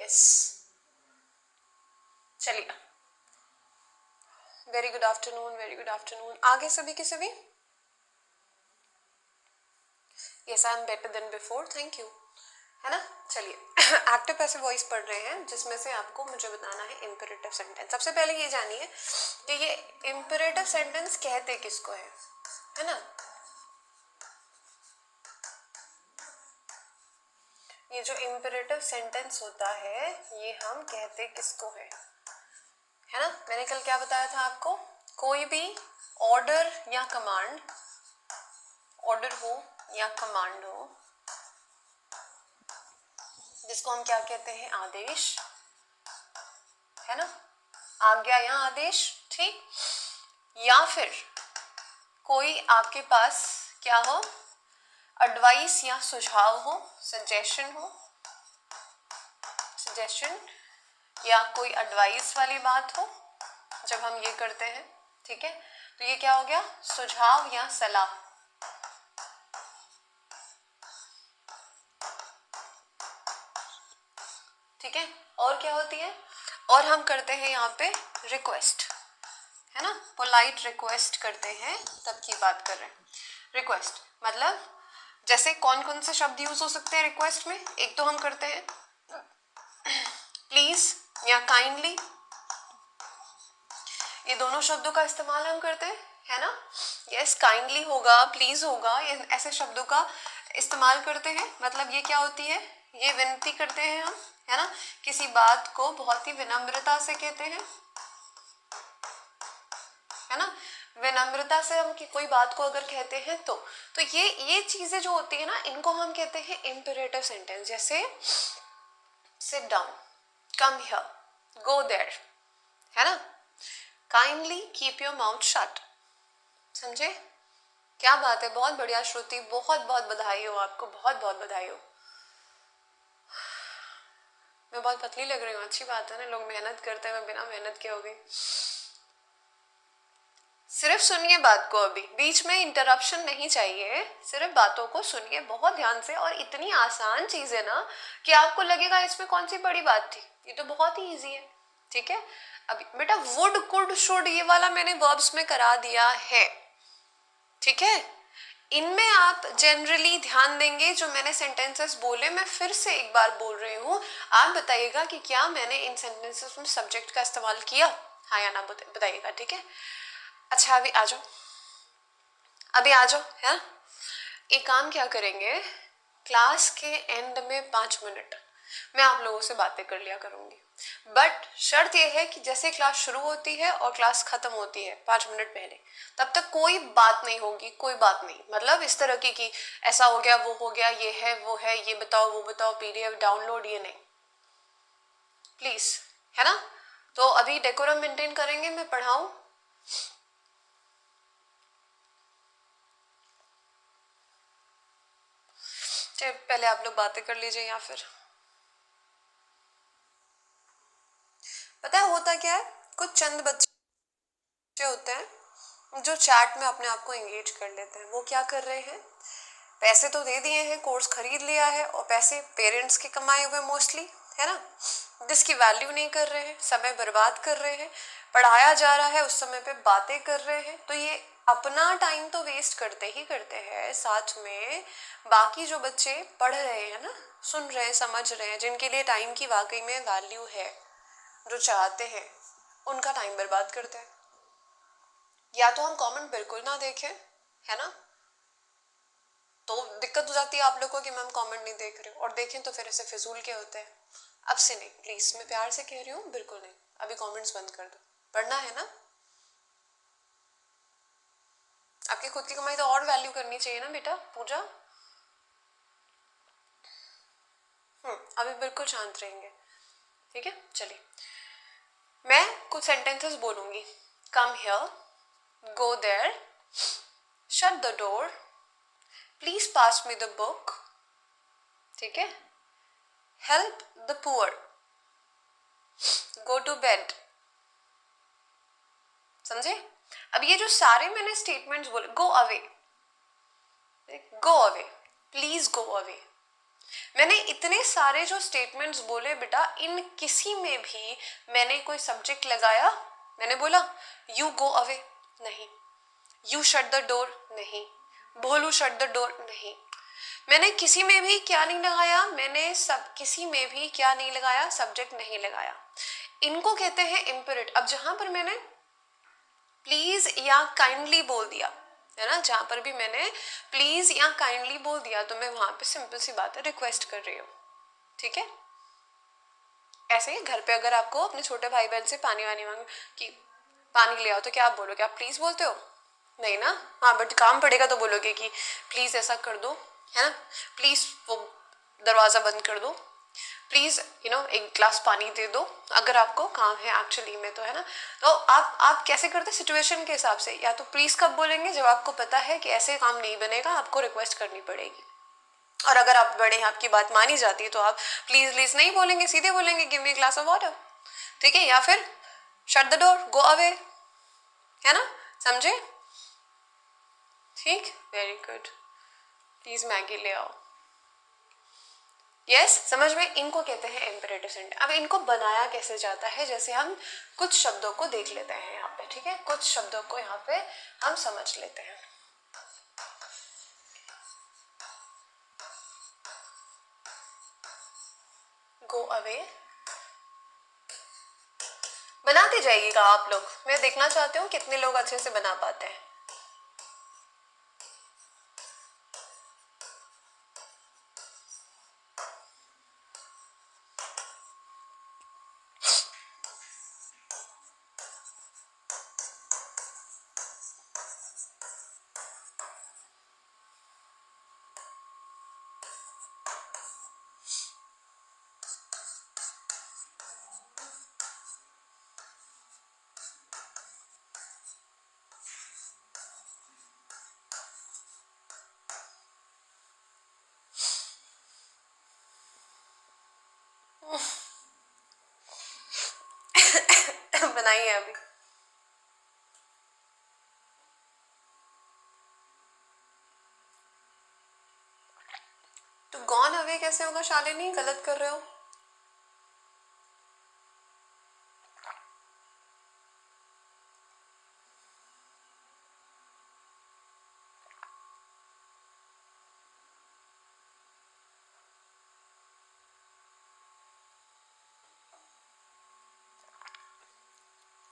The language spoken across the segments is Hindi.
यस, चलिए, very good afternoon, very good afternoon. आगे सभी के सभी, yes I am better than before, thank you, है ना। चलिए एक्टिव पैसिव वॉइस पढ़ रहे हैं, जिसमें से आपको मुझे बताना है इम्पेरेटिव सेंटेंस। सबसे पहले ये जानिए कि ये इम्पेरेटिव सेंटेंस कहते किसको है ना। ये जो इम्पेरेटिव सेंटेंस होता है ये हम कहते किसको है ना। मैंने कल क्या बताया था आपको, कोई भी ऑर्डर या कमांड, ऑर्डर हो या कमांड हो, जिसको हम क्या कहते हैं, आदेश, है ना, आज्ञा या आदेश, ठीक। या फिर कोई आपके पास क्या हो, एडवाइस या सुझाव हो, सजेशन हो, सजेशन या कोई एडवाइस वाली बात हो, जब हम ये करते हैं, ठीक है, तो ये क्या हो गया, सुझाव या सलाह। ठीक है, और क्या होती है, और हम करते हैं यहाँ पे रिक्वेस्ट, है ना, पोलाइट रिक्वेस्ट करते हैं, तब की बात कर रहे हैं। रिक्वेस्ट मतलब जैसे कौन कौन से शब्द यूज हो सकते हैं रिक्वेस्ट में, एक तो हम करते हैं प्लीज या काइंडली, ये दोनों शब्दों का इस्तेमाल हम करते हैं, है ना। यस, काइंडली होगा, प्लीज होगा, ऐसे शब्दों का इस्तेमाल करते हैं। मतलब ये क्या होती है, ये विनती करते हैं हम, है ना, किसी बात को बहुत ही विनम्रता से कहते हैं, है ना, विनम्रता से हम कोई बात को अगर कहते हैं तो ये चीजें जो होती है ना, इनको हम कहते हैं इम्पेरेटिव सेंटेंस। जैसे sit down, come here, go there, है ना, kindly keep your mouth shut. समझे, क्या बात है, बहुत बढ़िया श्रुति, बहुत बहुत बधाई हो आपको, बहुत बहुत बधाई हो। मैं बहुत पतली लग रही हूँ, अच्छी बात है ना, लोग मेहनत करते हैं, मैं बिना मेहनत के हो गई। सिर्फ सुनिए बात को, अभी बीच में इंटरप्शन नहीं चाहिए, सिर्फ बातों को सुनिए बहुत ध्यान से। और इतनी आसान चीज है ना कि आपको लगेगा इसमें कौन सी बड़ी बात थी, ये तो बहुत ही इजी है, ठीक है। अभी बेटा वुड, कुड, शुड, ये वाला मैंने वर्ब्स में करा दिया है, ठीक है। इनमें आप जनरली ध्यान देंगे, जो मैंने सेंटेंसेस बोले मैं फिर से एक बार बोल रही हूँ, आप बताइएगा कि क्या मैंने इन सेंटेंसेस में सब्जेक्ट का इस्तेमाल किया, हाँ या ना बताइएगा, ठीक है। अच्छा अभी आ जाओ, अभी आ जाओ, है। एक काम क्या करेंगे, क्लास के एंड में 5 मिनट मैं आप लोगों से बातें कर लिया करूंगी, बट शर्त यह है कि जैसे क्लास शुरू होती है और क्लास खत्म होती है 5 मिनट पहले, तब तक कोई बात नहीं होगी, कोई बात नहीं, मतलब इस तरह की कि ऐसा हो गया, वो हो गया, ये है, वो है, ये बताओ, वो बताओ, पीडीएफ डाउनलोड, ये नहीं, प्लीज, है ना। तो अभी डेकोरम मेंटेन करेंगे, मैं पढ़ाऊं, पहले आप लोग बातें कर लीजिए, या फिर पता है होता क्या है, कुछ चंद बच्चे होते हैं जो चैट में अपने आप को एंगेज कर लेते हैं। वो क्या कर रहे हैं, पैसे तो दे दिए हैं, कोर्स खरीद लिया है, और पैसे पेरेंट्स के कमाए हुए मोस्टली, है ना, जिसकी वैल्यू नहीं कर रहे हैं, समय बर्बाद कर रहे हैं, पढ़ाया जा रहा है उस समय पे बातें कर रहे हैं, तो ये अपना टाइम तो वेस्ट करते ही करते हैं, साथ में बाकी जो बच्चे पढ़ रहे हैं ना, सुन रहे हैं, समझ रहे हैं, जिनके लिए टाइम की वाकई में वैल्यू है, जो चाहते हैं, उनका टाइम बर्बाद करते हैं। या तो हम कमेंट बिल्कुल ना देखें, है ना, तो दिक्कत हो जाती है आप लोगों को कि मैम कमेंट नहीं देख रहे हो, और देखें तो फिर ऐसे फिजूल के होते हैं। अब से नहीं, प्लीज, मैं प्यार से कह रही हूँ, बिल्कुल नहीं, अभी कमेंट्स बंद कर दो, पढ़ना है ना। आपकी खुद की कमाई तो और वैल्यू करनी चाहिए ना बेटा, पूजा। अभी बिल्कुल शांत रहेंगे, ठीक है। चलिए, मैं कुछ सेंटेंसेस बोलूंगी, come here, go there, shut the door, please pass me the book, ठीक है, help the poor, go to bed. समझे। अब ये जो सारे मैंने स्टेटमेंट्स बोले, go away, go away, please go away, मैंने इतने सारे जो स्टेटमेंट्स बोले बेटा, इन किसी में भी मैंने कोई सब्जेक्ट लगाया? मैंने बोला यू गो अवे? नहीं। You shut the door? नहीं। भोलू शट द डोर? नहीं। मैंने किसी में भी क्या नहीं लगाया? मैंने सब किसी में भी क्या नहीं लगाया? सब्जेक्ट नहीं लगाया। इनको कहते हैं इम्पेरेटिव। अब जहां पर मैंने प्लीज या काइंडली बोल दिया है ना, जहां पर भी मैंने प्लीज या काइंडली बोल दिया तो मैं वहां पे सिंपल सी बात है, रिक्वेस्ट कर रही हूँ। ठीक है। ऐसे ही घर पे अगर आपको अपने छोटे भाई बहन से पानी वानी मांग कि पानी ले आओ, तो क्या आप बोलोगे? आप प्लीज बोलते हो? नहीं ना। हाँ, बट काम पड़ेगा तो बोलोगे कि प्लीज ऐसा कर दो, है ना, प्लीज वो दरवाजा बंद कर दो, प्लीज एक ग्लास पानी दे दो, अगर आपको काम है एक्चुअली में तो, है ना। तो आप कैसे करते? सिचुएशन के हिसाब से। या तो प्लीज कब बोलेंगे? जब आपको पता है कि ऐसे काम नहीं बनेगा, आपको रिक्वेस्ट करनी पड़ेगी। और अगर आप बड़े हैं, आपकी बात मानी जाती है, तो आप प्लीज प्लीज नहीं बोलेंगे, सीधे बोलेंगे give me glass of water. ठीक है। या फिर shut the door, go away, है ना। समझे? ठीक, वेरी गुड। प्लीज मैगी ले आओ। यस, समझ में? इनको कहते हैं इम्पेरेटिव सेंटेंस। अब इनको बनाया कैसे जाता है, जैसे हम कुछ शब्दों को देख लेते हैं यहाँ पे। ठीक है, कुछ शब्दों को यहाँ पे हम समझ लेते हैं। गो अवे बनाते जाइएगा आप लोग, मैं देखना चाहती हूँ कितने लोग अच्छे से बना पाते हैं। बनाइए अभी। तो गॉन अवे कैसे होगा शालिनी? गलत कर रहे हो।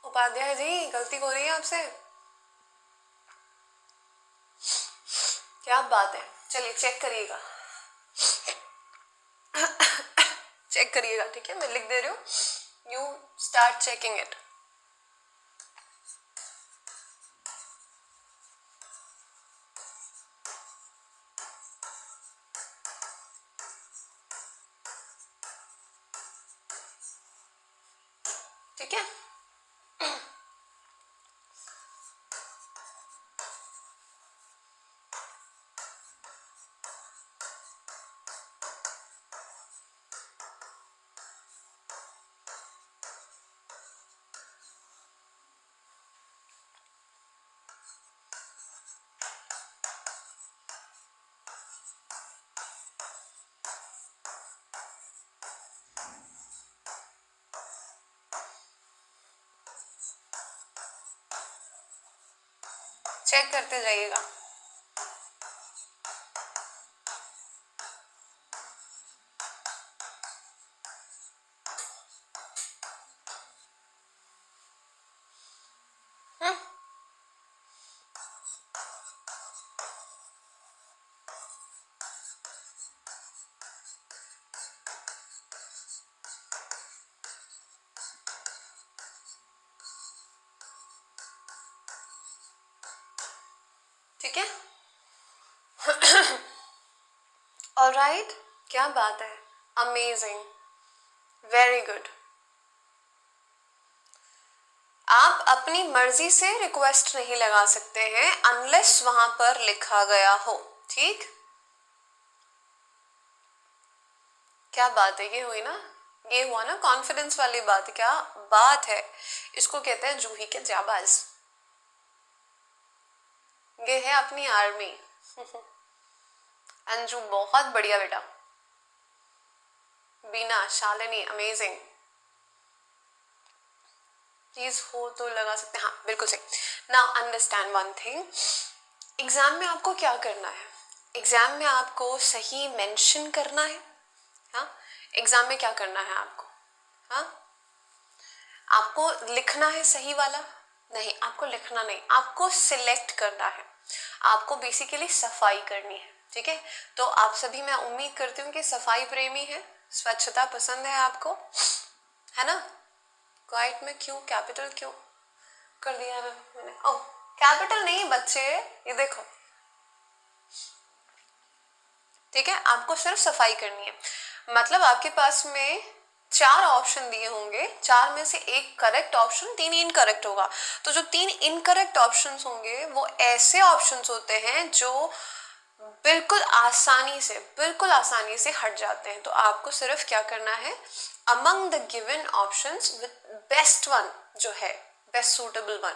उपाध्याय जी, गलती हो रही है आपसे। क्या बात है, चलिए चेक करिएगा। चेक करिएगा, ठीक है, मैं लिख दे रही हूँ, यू स्टार्ट चेकिंग इट। ठीक है। चेक करते जाइएगा। ठीक है। ऑलराइट, क्या बात है, अमेजिंग, वेरी गुड। आप अपनी मर्जी से रिक्वेस्ट नहीं लगा सकते हैं अनलेस वहां पर लिखा गया हो। ठीक, क्या बात है, ये हुई ना, ये हुआ ना कॉन्फिडेंस वाली बात। क्या बात है, इसको कहते हैं जूही के जाबाज। ये है अपनी आर्मी। अंजू बहुत बढ़िया बेटा। बीना, शालिनी, अमेजिंग। प्लीज हो तो लगा सकते हैं, हाँ बिल्कुल सही। Now understand one thing, exam में आपको क्या करना है? एग्जाम में आपको सही मेंशन करना है। हाँ, एग्जाम में क्या करना है आपको? हाँ, आपको लिखना है सही वाला? नहीं, आपको लिखना नहीं, आपको सिलेक्ट करना है, आपको बेसिकली सफाई करनी है। ठीक है, तो आप सभी, मैं उम्मीद करती हूँ कि सफाई प्रेमी है, स्वच्छता पसंद है आपको, है ना? क्वाइट में क्यों कैपिटल क्यों कर दिया मैंने? ओह, कैपिटल नहीं बच्चे, ये देखो। ठीक है, आपको सिर्फ सफाई करनी है, मतलब आपके पास में 4 ऑप्शन दिए होंगे, 4 में से एक करेक्ट ऑप्शन, 3 इनकरेक्ट होगा। तो जो 3 इनकरेक्ट ऑप्शंस होंगे वो ऐसे ऑप्शंस होते हैं जो बिल्कुल आसानी से हट जाते हैं। तो आपको सिर्फ क्या करना है, among the given options with best one, जो है बेस्ट सूटेबल वन,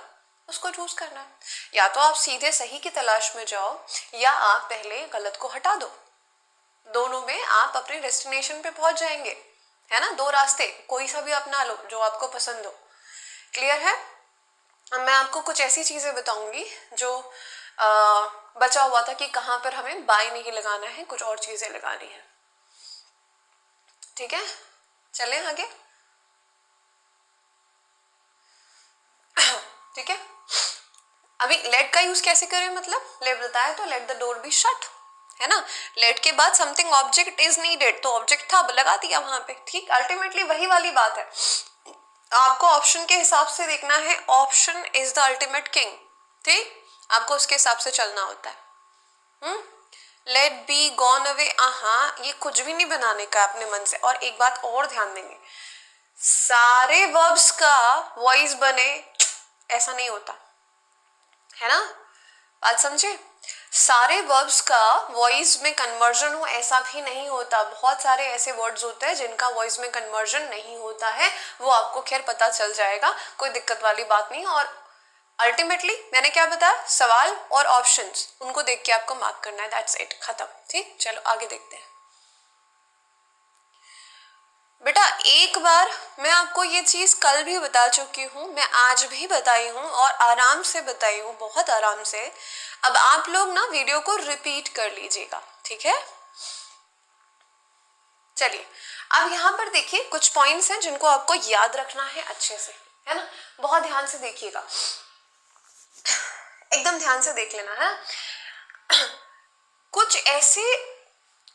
उसको चूज करना है। या तो आप सीधे सही की तलाश में जाओ, या आप पहले गलत को हटा दो। दोनों में आप अपने डेस्टिनेशन पे पहुंच जाएंगे, है ना? 2 रास्ते, कोई सा भी अपना लो जो आपको पसंद हो। क्लियर है? अब मैं आपको कुछ ऐसी चीजें बताऊंगी जो बचा हुआ था कि कहाँ पर हमें बाय नहीं लगाना है, कुछ और चीजें लगानी है। ठीक है, चलें आगे। ठीक है, अभी लेट का यूज कैसे करें, मतलब लेट बताया तो let the door be shut, है ना? लेट के बाद समथिंग ऑब्जेक्ट इज नीडेड, तो ऑब्जेक्ट था, लगा दिया वहां पे। ठीक, अल्टीमेटली वही वाली बात है, आपको ऑप्शन के हिसाब से देखना है, option is the ultimate king. ठीक, आपको उसके हिसाब से चलना होता है। लेट बी, गॉन अवे, हाँ, ये कुछ भी नहीं बनाने का अपने मन से। और एक बात और ध्यान देंगे, सारे वर्ब्स का वॉइस बने ऐसा नहीं होता, है ना? बात समझे? सारे वर्ब्स का वॉइस में कन्वर्जन हो ऐसा भी नहीं होता। बहुत सारे ऐसे वर्ड्स होते हैं जिनका वॉइस में कन्वर्जन नहीं होता है, वो आपको खैर पता चल जाएगा, कोई दिक्कत वाली बात नहीं। और अल्टीमेटली मैंने क्या बताया, सवाल और ऑप्शंस, उनको देख के आपको मार्क करना है, दैट्स इट, खत्म। ठीक, चलो आगे देखते हैं। बेटा एक बार मैं आपको ये चीज कल भी बता चुकी हूँ, मैं आज भी बताई हूँ, और आराम से बताई हूँ, बहुत आराम से। अब आप लोग ना वीडियो को रिपीट कर लीजिएगा, ठीक है? चलिए, अब यहाँ पर देखिए कुछ पॉइंट्स हैं जिनको आपको याद रखना है अच्छे से, है ना? बहुत ध्यान से देखिएगा, एकदम ध्यान से देख लेना है। कुछ ऐसे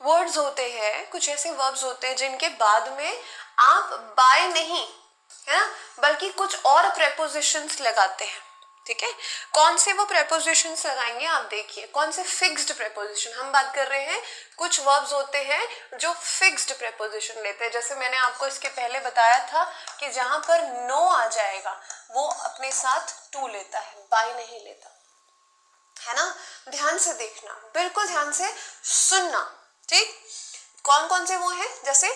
वर्ड्स होते हैं, कुछ ऐसे वर्ब्स होते हैं जिनके बाद में आप बाय नहीं, है ना, बल्कि कुछ और प्रेपोजिशंस लगाते हैं। ठीक है, कौन से वो प्रेपोजिशंस लगाएंगे आप देखिए, कौन से फिक्स्ड प्रेपोजिशन हम बात कर रहे हैं। कुछ वर्ब्स होते हैं जो फिक्स्ड प्रेपोजिशन लेते हैं, जैसे मैंने आपको इसके पहले बताया था कि जहां पर नो आ जाएगा वो अपने साथ टू लेता है, बाय नहीं लेता, है ना? ध्यान से देखना, बिल्कुल ध्यान से सुनना। ठीक, कौन कौन से वो हैं, जैसे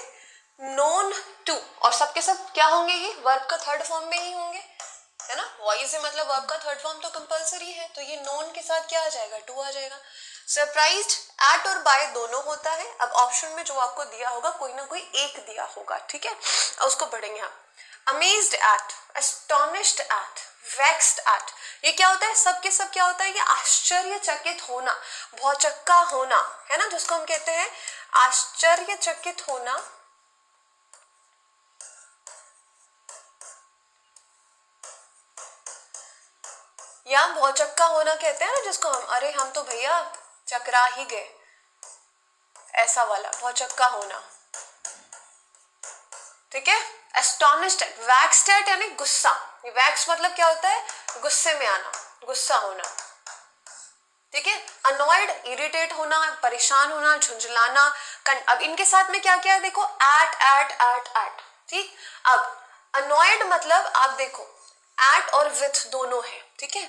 नोन टू, और सबके सब क्या होंगे, ये वर्ब का थर्ड फॉर्म में ही होंगे, है ना? वॉइस है मतलब वर्ब का थर्ड फॉर्म तो कंपलसरी है, तो ये नोन के साथ क्या आ जाएगा, टू आ जाएगा। सरप्राइज्ड, एट और बाय दोनों होता है। अब ऑप्शन में जो आपको दिया होगा कोई ना कोई एक दिया होगा, ठीक है, उसको पढ़ेंगे हम। Amazed at, astonished at, vexed at, ये क्या होता है, सब के सब क्या होता है, ये आश्चर्यचकित होना, भौचक्का होना, है ना, जिसको हम कहते हैं आश्चर्यचकित होना, या भौचक्का होना कहते हैं ना जिसको हम, अरे हम तो भैया चकरा ही गए, ऐसा वाला भौचक्का होना। ठीक है, एस्टोनिश्ड, वैक्स्ड एट यानी गुस्सा, वैक्स मतलब क्या होता है, गुस्से में आना, गुस्सा होना। ठीक है, अनॉयड, इरिटेट होना, परेशान होना, झुंझलाना। अब इनके साथ में क्या क्या है देखो, एट एट एट एट। ठीक, अब अनॉयड मतलब आप देखो एट और विथ दोनों है, ठीक है,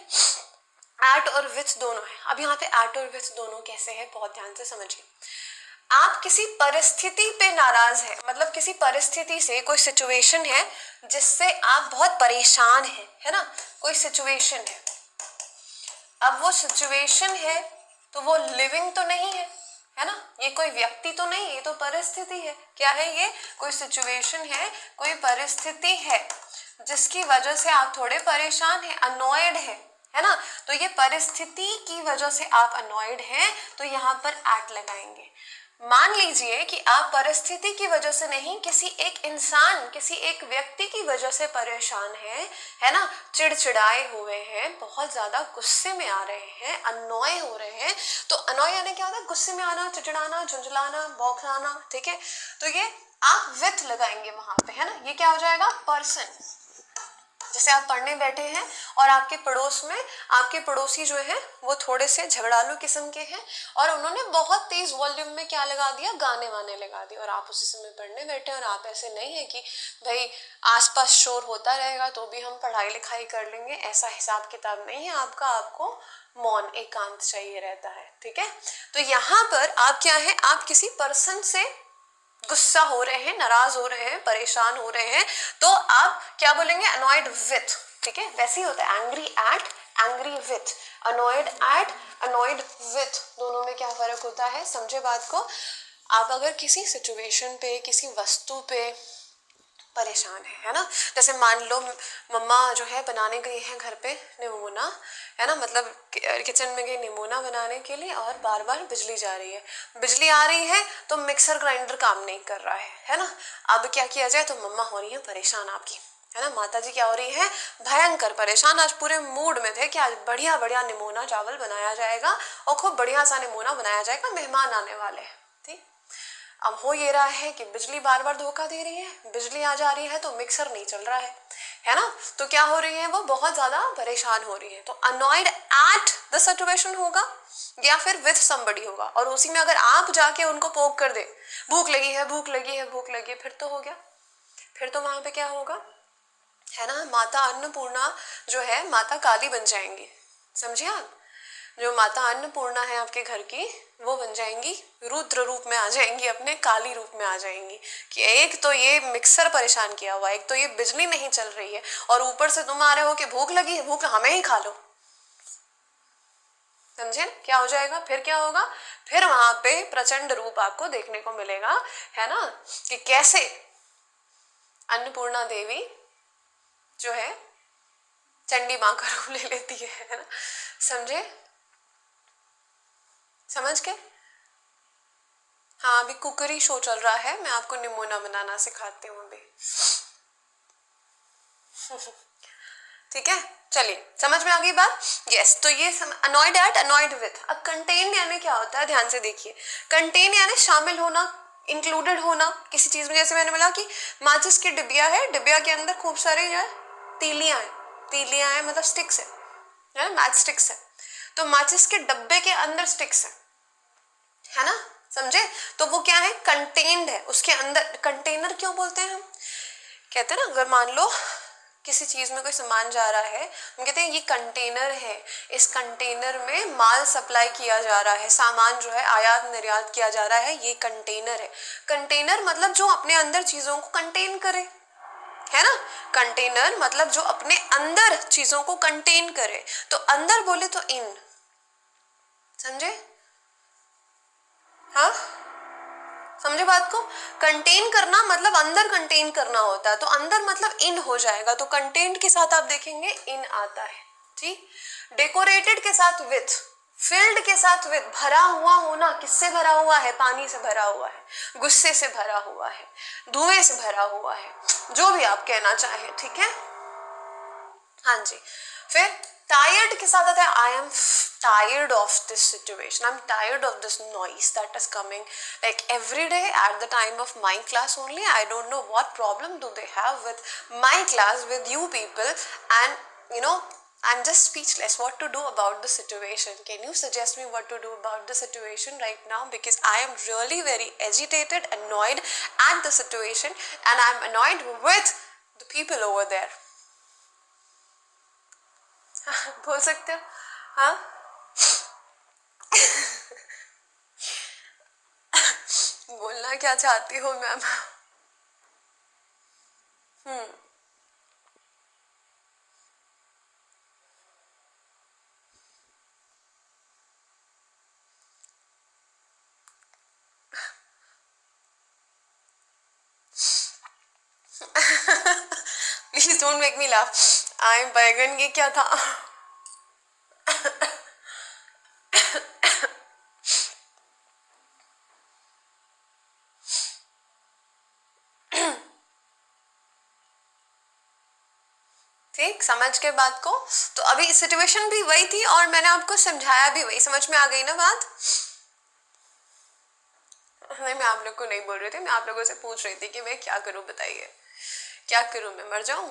एट और विथ दोनों है। अब यहाँ पे एट और विथ दोनों कैसे है, बहुत ध्यान से समझिए। आप किसी परिस्थिति पे नाराज है, मतलब किसी परिस्थिति से, कोई सिचुएशन है जिससे आप बहुत परेशान हैं, है ना, कोई सिचुएशन है। अब वो सिचुएशन है तो वो लिविंग तो नहीं है, है ना। ये कोई व्यक्ति तो नहीं, ये तो परिस्थिति है। क्या है ये? कोई सिचुएशन है, कोई परिस्थिति है जिसकी वजह से आप थोड़े परेशान हैं, अनॉयड है ना। तो ये परिस्थिति की वजह से आप अनॉयड हैं, तो यहाँ पर एट लगाएंगे। मान लीजिए कि आप परिस्थिति की वजह से नहीं, किसी एक इंसान, किसी एक व्यक्ति की वजह से परेशान है ना, चिड़चिड़ाए हुए हैं, बहुत ज्यादा गुस्से में आ रहे हैं, अनॉय हो रहे हैं। तो अनॉय यानी क्या होता है? गुस्से में आना, चिड़चिड़ाना, झुंझलाना, बौखलाना, ठीक है। तो ये आप विथ लगाएंगे वहां पे, है ना। ये क्या हो जाएगा? पर्सन। जैसे आप पढ़ने बैठे हैं और आपके पड़ोस में आपके पड़ोसी जो है वो थोड़े से झगड़ालू किस्म के हैं और उन्होंने बहुत तेज वॉल्यूम में क्या लगा दिया? गाने वाने लगा दिए। और आप उसी समय पढ़ने बैठे हैं और आप ऐसे नहीं है कि भाई आसपास शोर होता रहेगा तो भी हम पढ़ाई लिखाई कर लेंगे, ऐसा हिसाब किताब नहीं है आपका। आपको मौन, एकांत चाहिए रहता है, ठीक है। तो यहाँ पर आप क्या है? आप किसी पर्सन से गुस्सा हो रहे हैं, नाराज हो रहे हैं, परेशान हो रहे हैं, तो आप क्या बोलेंगे? अनॉयड विथ, ठीक है। वैसे ही होता है angry at, angry with, annoyed at, annoyed with, दोनों में क्या फर्क होता है? समझे बात को। आप अगर किसी सिचुएशन पे, किसी वस्तु पे परेशान है ना। जैसे मान लो मम्मा जो है बनाने गई है घर पे निमोना, है ना, मतलब किचन में गई निमोना बनाने के लिए और बार बार बिजली जा रही है। बिजली आ रही है तो मिक्सर ग्राइंडर काम नहीं कर रहा है ना। अब क्या किया जाए? तो मम्मा हो रही है परेशान आपकी, है ना। माता जी क्या हो रही है? भयंकर परेशान। आज पूरे मूड में थे कि आज बढ़िया बढ़िया निमोना चावल बनाया जाएगा और खूब बढ़िया सा निमोना बनाया जाएगा, मेहमान आने वाले हैं, ठीक। अब हो ये रहा है कि बिजली बार बार धोखा दे रही है, बिजली आ जा रही है तो मिक्सर नहीं चल रहा है ना। तो क्या हो रही है? वो बहुत ज्यादा परेशान हो रही है। तो अनॉयड एट द सिचुएशन होगा या फिर विथ समबडी होगा। और उसी में अगर आप जाके उनको पोक कर दे, भूख लगी है, भूख लगी है, भूख लगी है, फिर तो हो गया। फिर तो वहां पे क्या होगा, है ना, माता अन्नपूर्णा जो है माता काली बन जाएंगी। समझे आप? जो माता अन्नपूर्णा है आपके घर की, वो बन जाएंगी, रुद्र रूप में आ जाएंगी, अपने काली रूप में आ जाएंगी कि एक तो ये मिक्सर परेशान किया हुआ, एक तो ये बिजली नहीं चल रही है और ऊपर से तुम आ रहे हो कि भूख लगी है, भूख हमें ही खा लो। समझे क्या हो जाएगा? फिर क्या होगा? फिर वहां पे प्रचंड रूप आपको देखने को मिलेगा, है ना, कि कैसे अन्नपूर्णा देवी जो है चंडी मां का रूप ले लेती है ना। समझे? समझ के? हाँ, अभी कुकरी शो चल रहा है, मैं आपको निमोना बनाना सिखाती हूँ अभी। ठीक है, चलिए समझ में आ गई बात। यस, तो ये अनॉयड एट, अनॉयड विथ। अब कंटेन यानी क्या होता है? ध्यान से देखिए। कंटेन यानी शामिल होना, इंक्लूडेड होना किसी चीज में। जैसे मैंने बोला कि माचिस की डिबिया है, डिबिया के अंदर खूब सारे जो है तीलियां हैं, तीलियां हैं मतलब स्टिक्स है, मैच स्टिक्स है। तो माचिस के डब्बे के अंदर स्टिक्स है ना। समझे? तो वो क्या है? कंटेन्ड है उसके अंदर। कंटेनर क्यों बोलते हैं हम? कहते हैं ना, अगर मान लो किसी चीज में कोई सामान जा रहा है, हम कहते हैं ये कंटेनर है, इस कंटेनर में माल सप्लाई किया जा रहा है, सामान जो है आयात निर्यात किया जा रहा है, ये कंटेनर है। कंटेनर मतलब जो अपने अंदर चीजों को कंटेन करे, है ना। कंटेनर मतलब जो अपने अंदर चीजों को कंटेन करे। तो अंदर बोले तो इन, समझे? हाँ, समझे बात को? कंटेन करना मतलब अंदर कंटेन करना होता है, तो अंदर मतलब इन हो जाएगा। तो कंटेंट के साथ आप देखेंगे इन आता है, ठीक। डेकोरेटेड के साथ विथ, फिल्ड के साथ विथ, भरा हुआ होना। किससे भरा हुआ है? पानी से भरा हुआ है, गुस्से से भरा हुआ है, धुएं से भरा हुआ है, जो भी आप कहना चाहें, ठीक है। हाँ जी। फिर टायर्ड के साथ आता है I am tired of this situation, I'm tired of this noise that is coming like every day at the time of my class only. I don't know what problem do they have with my class, with you people, and you know, I'm just speechless what to do about the situation. Can you suggest me what to do about the situation right now? Because I am really very agitated, annoyed at the situation, and I'm annoyed with the people over there. बोल सकते हो? हाँ, बोलना क्या चाहती हो ma'am? Please don't make me laugh. I began, ये क्या था? ठीक, समझ के बात को? तो अभी सिचुएशन भी वही थी और मैंने आपको समझाया भी वही। समझ में आ गई ना बात? नहीं, मैं आप लोग को नहीं बोल रही थी, मैं आप लोगों से पूछ रही थी कि मैं क्या करूं, बताइए क्या करूं, मैं मर जाऊं?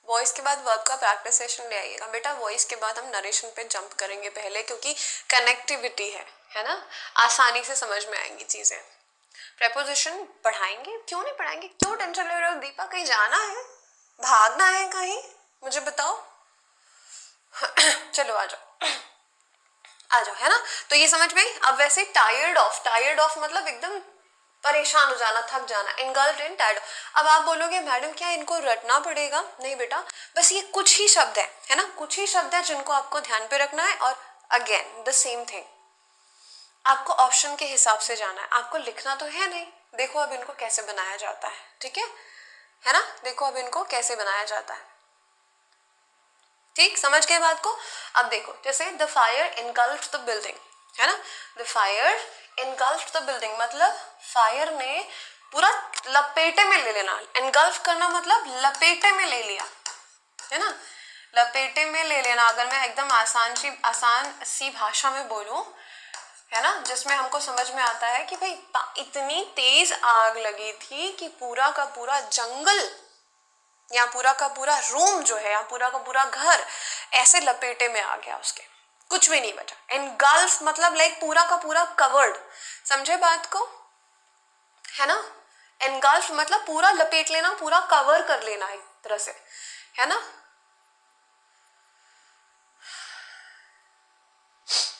वॉइस के बाद वर्ब का प्रैक्टिस सेशन ले आइएगा बेटा। वॉइस के बाद हम नरेशन पे जंप करेंगे पहले, क्योंकि कनेक्टिविटी है ना, आसानी से समझ में आएंगी चीजें। प्रेपोजिशन पढ़ाएंगे, क्यों नहीं पढ़ाएंगे? क्यों टेंशन ले रहे हो दीपा? कहीं जाना है, भागना है कहीं? मुझे बताओ। चलो आ जाओ, आ जाओ, है ना? तो ये समझ में आई। अब वैसे टायर्ड ऑफ मतलब एकदम परेशान हो जाना, थक जाना, एंगल्फ्ड इन टायर्ड। अब आप बोलोगे मैडम क्या इनको रटना पड़ेगा? नहीं बेटा, बस ये कुछ ही शब्द है ना, कुछ ही शब्द है जिनको आपको ध्यान पे रखना है। और अगेन द सेम थिंग, आपको ऑप्शन के हिसाब से जाना है, आपको लिखना तो है नहीं। देखो अब इनको कैसे बनाया जाता है, ठीक है ना? देखो अब इनको कैसे बनाया जाता है। ठीक, समझ गए बात को? अब देखो, जैसे द फायर इनगल्फ्ड द बिल्डिंग, है ना? द फायर इनगल्फ्ड द बिल्डिंग मतलब फायर ने पूरा लपेटे में ले लेना। इनगल्फ करना मतलब लपेटे में ले लिया, है ना? लपेटे में ले लेना। अगर मैं एकदम आसान सी भाषा में बोलूं, है ना, जिसमें हमको समझ में आता है कि भाई इतनी तेज आग लगी थी कि पूरा का पूरा जंगल या पूरा का पूरा रूम जो है या पूरा का पूरा घर ऐसे लपेटे में आ गया, उसके कुछ भी नहीं बचा। एनगल्फ मतलब लाइक पूरा का पूरा कवर्ड, समझे बात को? है ना? एनगल्फ मतलब पूरा लपेट लेना, पूरा कवर कर लेना एक तरह से, है ना?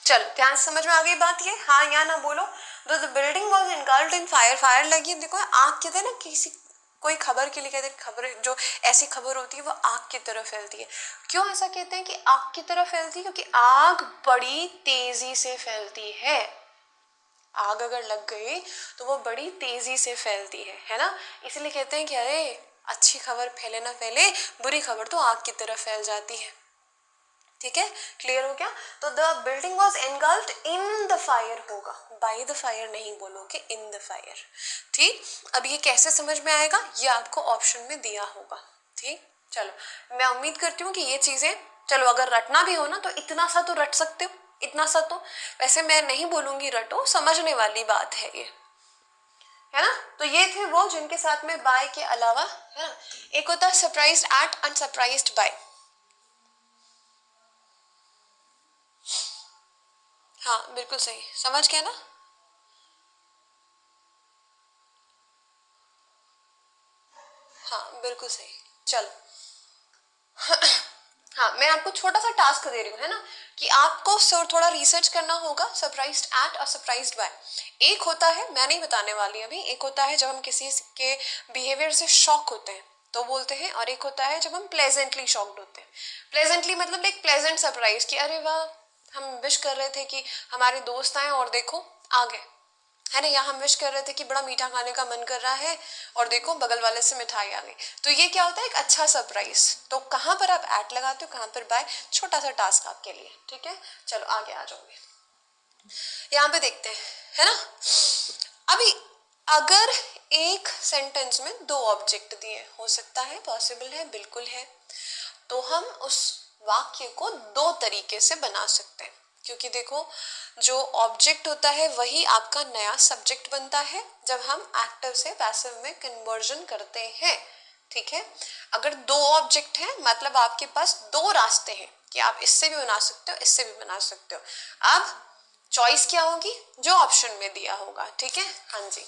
चलो ध्यान से समझ में आ गई बात ये? हाँ या ना बोलो। The building was इनगल्फ्ड in fire. Fire लगी, देखो आग कहते हैं ना, किसी कोई खबर के लिए कहते हैं, खबर जो ऐसी खबर होती है वो आग की तरह फैलती है। क्यों ऐसा कहते हैं कि आग की तरह फैलती है? क्योंकि आग बड़ी तेजी से फैलती है। आग अगर लग गई तो वो बड़ी तेजी से फैलती है ना? इसलिए कहते हैं कि अरे अच्छी खबर फैले ना फैले, बुरी खबर तो आग की तरह फैल जाती है। ठीक है, क्लियर हो गया? तो the building was engulfed in the fire होगा, बाय द फायर नहीं बोलोगे, इन द फायर। ठीक, अब ये कैसे समझ में आएगा? ये आपको ऑप्शन में दिया होगा। ठीक, चलो मैं उम्मीद करती हूँ कि ये चीजें, चलो अगर रटना भी हो ना तो इतना सा तो रट सकते हो, इतना सा तो। वैसे मैं नहीं बोलूंगी रटो, समझने वाली बात है ये, है ना? तो ये थे वो जिनके साथ में बाय के अलावा, है ना, एक होता है surprised eight and surprised bye. हाँ बिल्कुल सही, समझ गया ना? हाँ बिल्कुल सही। चलो हाँ, मैं आपको छोटा सा टास्क दे रही हूँ, है ना, कि आपको थोड़ा रिसर्च करना होगा सरप्राइज्ड एट और सरप्राइज्ड बाय। एक होता है, मैं नहीं बताने वाली अभी, एक होता है जब हम किसी के बिहेवियर से शॉक होते हैं तो बोलते हैं, और एक होता है जब हम प्लेजेंटली शॉक्ड होते हैं। प्लेजेंटली मतलब एक प्लेजेंट सरप्राइज कि अरे वाह, हम विश कर रहे थे कि हमारे दोस्त आए और देखो आ गए, है ना, या हम विश कर रहे थे कि बड़ा मीठा खाने का मन कर रहा है और देखो बगल वाले से मिठाई आ गई। तो ये क्या होता है? एक अच्छा सरप्राइज। तो कहाँ पर आप एट लगाते हो, कहाँ पर बाय? छोटा सा टास्क आपके लिए, ठीक है? चलो आगे आ जाओगे, यहाँ पे देखते हैं, है ना। अभी अगर एक सेंटेंस में दो ऑब्जेक्ट दिए, हो सकता है, पॉसिबल है, बिल्कुल है, तो हम उस वाक्य को दो तरीके से बना सकते हैं। क्योंकि देखो, जो ऑब्जेक्ट होता है वही आपका नया सब्जेक्ट बनता है जब हम एक्टिव से पैसिव में कन्वर्जन करते हैं। ठीक है, अगर दो ऑब्जेक्ट हैं मतलब आपके पास दो रास्ते हैं कि आप इससे भी बना सकते हो, इससे भी बना सकते हो। अब चॉइस क्या होगी? जो ऑप्शन में दिया होगा, ठीक है? हाँ जी,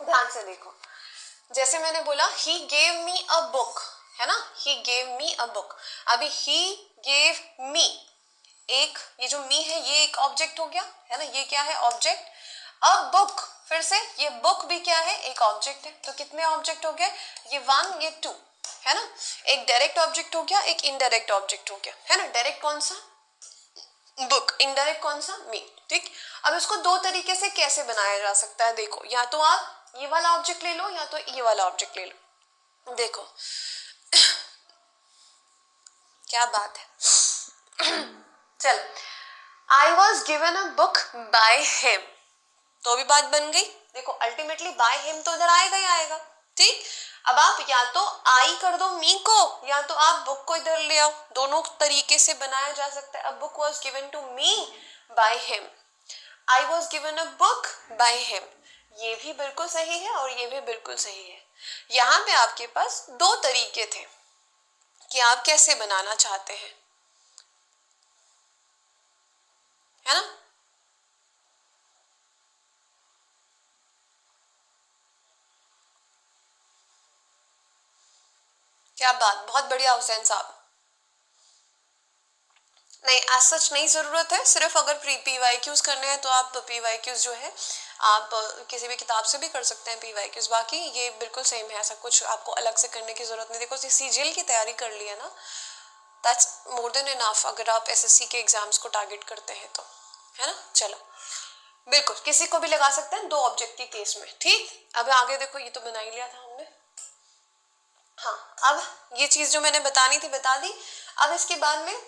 ध्यान से देखो। जैसे मैंने बोला he gave me a book, है ना, he gave me a book. अभी ही गेव मी, एक ये जो मी है ये एक ऑब्जेक्ट हो गया, है ना, ये क्या है? ऑब्जेक्ट। अब बुक, फिर से ये बुक भी क्या है? एक ऑब्जेक्ट है। तो कितने ऑब्जेक्ट हो गए? ये वन, ये टू, है ना। एक डायरेक्ट ऑब्जेक्ट हो गया, एक इनडायरेक्ट ऑब्जेक्ट हो गया, है ना। डायरेक्ट कौन सा? बुक। इनडायरेक्ट कौन सा? मी। ठीक, अब इसको दो तरीके से कैसे बनाया जा सकता है? देखो, या तो आप ये वाला ऑब्जेक्ट ले लो या तो ये वाला ऑब्जेक्ट ले लो। देखो क्या बात है। चल, आई was given a book by him, तो भी बात बन गई। देखो अल्टीमेटली बाय हिम तो उधर आएगा ही आएगा, ठीक। अब आप या तो आई कर दो मी को, या तो आप बुक को इधर ले आओ, दोनों तरीके से बनाया जा सकता है। अब book was given to me by him, I was given a book by him, ये भी बिल्कुल सही है और ये भी बिल्कुल सही है। यहाँ पे आपके पास दो तरीके थे कि आप कैसे बनाना चाहते हैं, है ना। क्या बात, बहुत बढ़िया हुसैन साहब। नहीं एज सच नहीं ज़रूरत है, सिर्फ अगर PYQs करने हैं तो आप PYQs जो है आप किसी भी किताब से भी कर सकते हैं PYQs, बाकी ये बिल्कुल सेम है, ऐसा कुछ आपको अलग से करने की ज़रूरत नहीं। देखो CGL की तैयारी कर ली है ना, दैट्स मोर देन इनफ अगर आप SSC के एग्जाम्स को टारगेट करते हैं तो, है ना। चलो बिल्कुल किसी को भी लगा सकते हैं 2 ऑब्जेक्ट के केस में, ठीक। अब आगे देखो, ये तो बना ही लिया था हमने। हाँ, अब ये चीज़ जो मैंने बतानी थी बता दी। अब इसके बाद में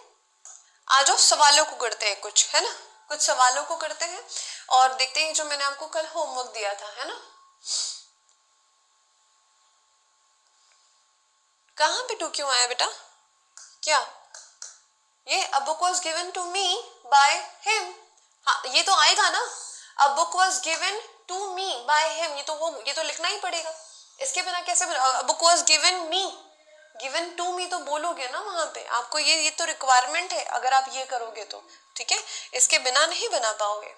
आ जाओ सवालों को करते हैं कुछ, है ना, कुछ सवालों को करते हैं और देखते हैं जो मैंने आपको कल होमवर्क दिया था, है ना। कहाँ पे 2 क्यों आया बेटा, क्या ये a book was given to me by him, हाँ ये तो आएगा ना, a book was given to me by him, ये तो लिखना ही पड़ेगा, इसके बिना कैसे book was given me, given to me तो बोलोगे ना वहां पे, आपको ये तो रिक्वायरमेंट है अगर आप ये करोगे तो, ठीक है, इसके बिना नहीं बना पाओगे।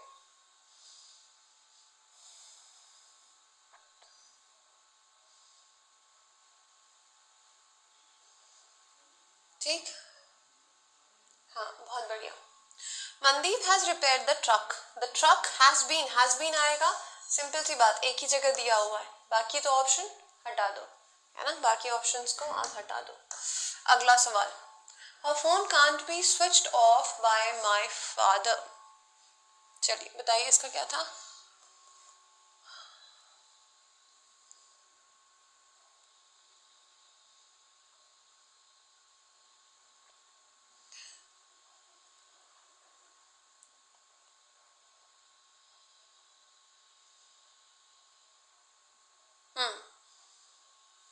ठीक, हाँ बहुत बढ़िया। Mandeep has repaired the truck has been आएगा, सिंपल सी बात, एक ही जगह दिया हुआ है, बाकी तो ऑप्शन हटा दो, है ना, बाकी ऑप्शंस को आप हटा दो। अगला सवाल, Her phone can't be switched off by my father। चलिए बताइए इसका क्या था।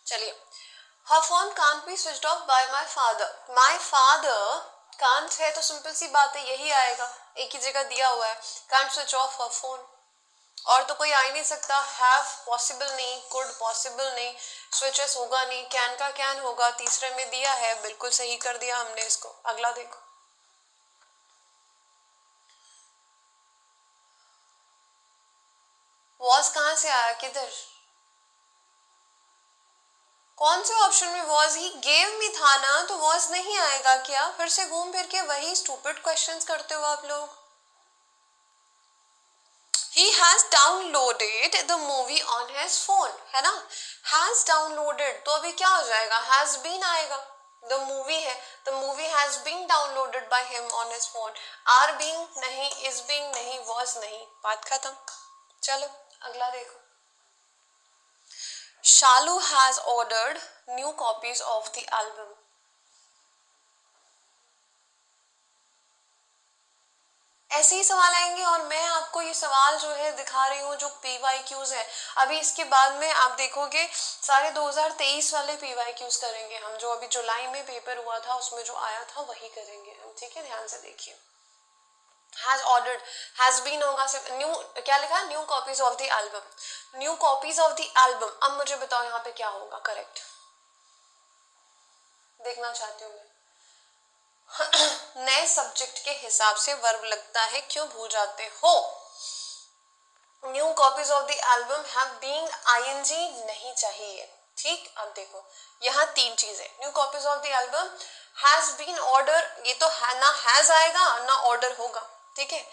चलिए, Her phone can't be switched off by my father। My father can't है तो सिंपल सी बात है यही आएगा, एक ही जगह दिया हुआ है, can't switch off her phone, और तो कोई आ ही नहीं सकता। हैव पॉसिबल नहीं, कुड पॉसिबल नहीं, स्विचेस होगा नहीं, कैन का कैन होगा, तीसरे में दिया है, बिल्कुल सही कर दिया हमने इसको। अगला देखो, वॉज कहाँ से आया, किधर, कौन से ऑप्शन में वॉज, ही गेव मी था ना, तो वॉज नहीं आएगा क्या, फिर से घूम फिर के वही स्टूपिड क्वेश्चंस करते हो आप लोग। He has downloaded the movie on his phone, है ना, has downloaded तो अभी क्या हो जाएगा, has been आएगा, the movie है, the movie has been downloaded by him on his phone, are being नहीं, is being नहीं, was नहीं, बात खत्म। चलो अगला देखो, Shalu has ordered new copies of the album। ऐसे ही सवाल आएंगे और मैं आपको ये सवाल जो है दिखा रही हूँ जो PYQs है। अभी इसके बाद में आप देखोगे सारे 2023 वाले PYQs करेंगे हम, जो अभी जुलाई में पेपर हुआ था उसमें जो आया था वही करेंगे हम, ठीक है, ध्यान से देखिए। हैज ऑर्डर्ड, हैज बीन होगा, न्यू क्या लिखा है, new copies of the album, new copies of the album. अब मुझे बताओ यहाँ पे क्या होगा करेक्ट, देखना चाहती हूँ मैं। नए सब्जेक्ट के हिसाब से वर्ब लगता है, क्यों भूल जाते हो। New copies of the album have been ING नहीं चाहिए, ठीक। अब देखो यहाँ 3 चीजें, new copies of the album, has been order, ये तो है ना, हैज आएगा ना ऑर्डर होगा, ठीक है।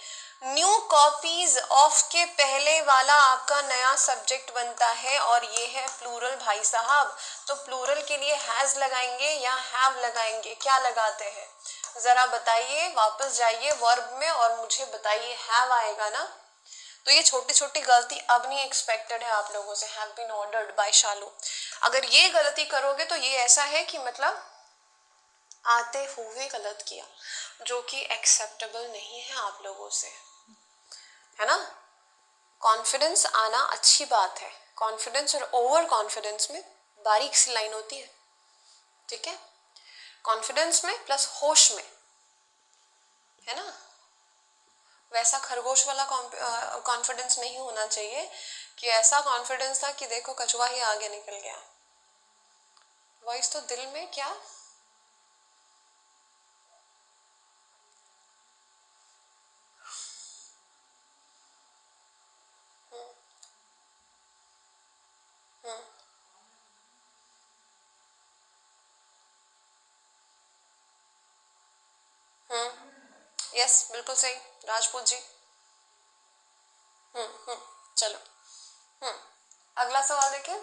न्यू कॉपीज ऑफ के पहले वाला आपका नया सब्जेक्ट बनता है और ये है प्लूरल भाई साहब, तो प्लूरल के लिए हैज लगाएंगे या हैव लगाएंगे, क्या लगाते हैं जरा बताइए, वापस जाइए वर्ब में और मुझे बताइए, हैव आएगा ना। तो ये छोटी छोटी गलती अब नहीं एक्सपेक्टेड है आप लोगों से, हैव बीन ऑर्डर्ड बाय शालू। अगर ये गलती करोगे तो ये ऐसा है कि मतलब आते हुए गलत किया, जो कि एक्सेप्टेबल नहीं है आप लोगों से, है ना। कॉन्फिडेंस आना अच्छी बात है, कॉन्फिडेंस और ओवर कॉन्फिडेंस में बारीक सी लाइन होती है, ठीक है। कॉन्फिडेंस में प्लस होश में, है ना, वैसा खरगोश वाला कॉन्फिडेंस नहीं होना चाहिए कि ऐसा कॉन्फिडेंस था कि देखो कछुआ ही आगे निकल गया। वॉइस तो दिल में क्या, यस बिल्कुल सही राजपूत जी। चलो अगला सवाल देखिए।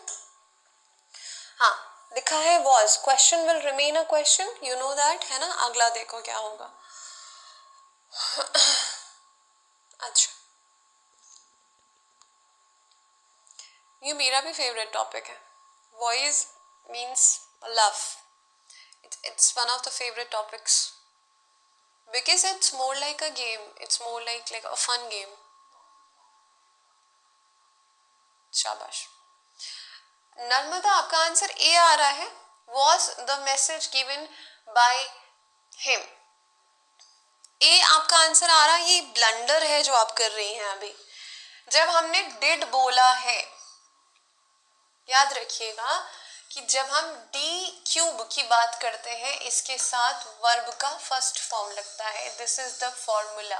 हाँ लिखा है was, question will remain a question, you know that, है ना। अगला देखो क्या होगा। अच्छा ये मेरा भी फेवरेट टॉपिक है, voice means love, it's one of the favorite topics because it's more like a game, it's more like a fun game. शाबाश। नर्मदा आपका आंसर ए आ रहा है, was the message given by him। ए आपका आंसर आ रहा है, ये ब्लंडर है जो आप कर रही हैं अभी। जब हमने डिड बोला है, याद रखिएगा कि जब हम डी क्यूब की बात करते हैं इसके साथ वर्ब का फर्स्ट फॉर्म लगता है, this is the formula.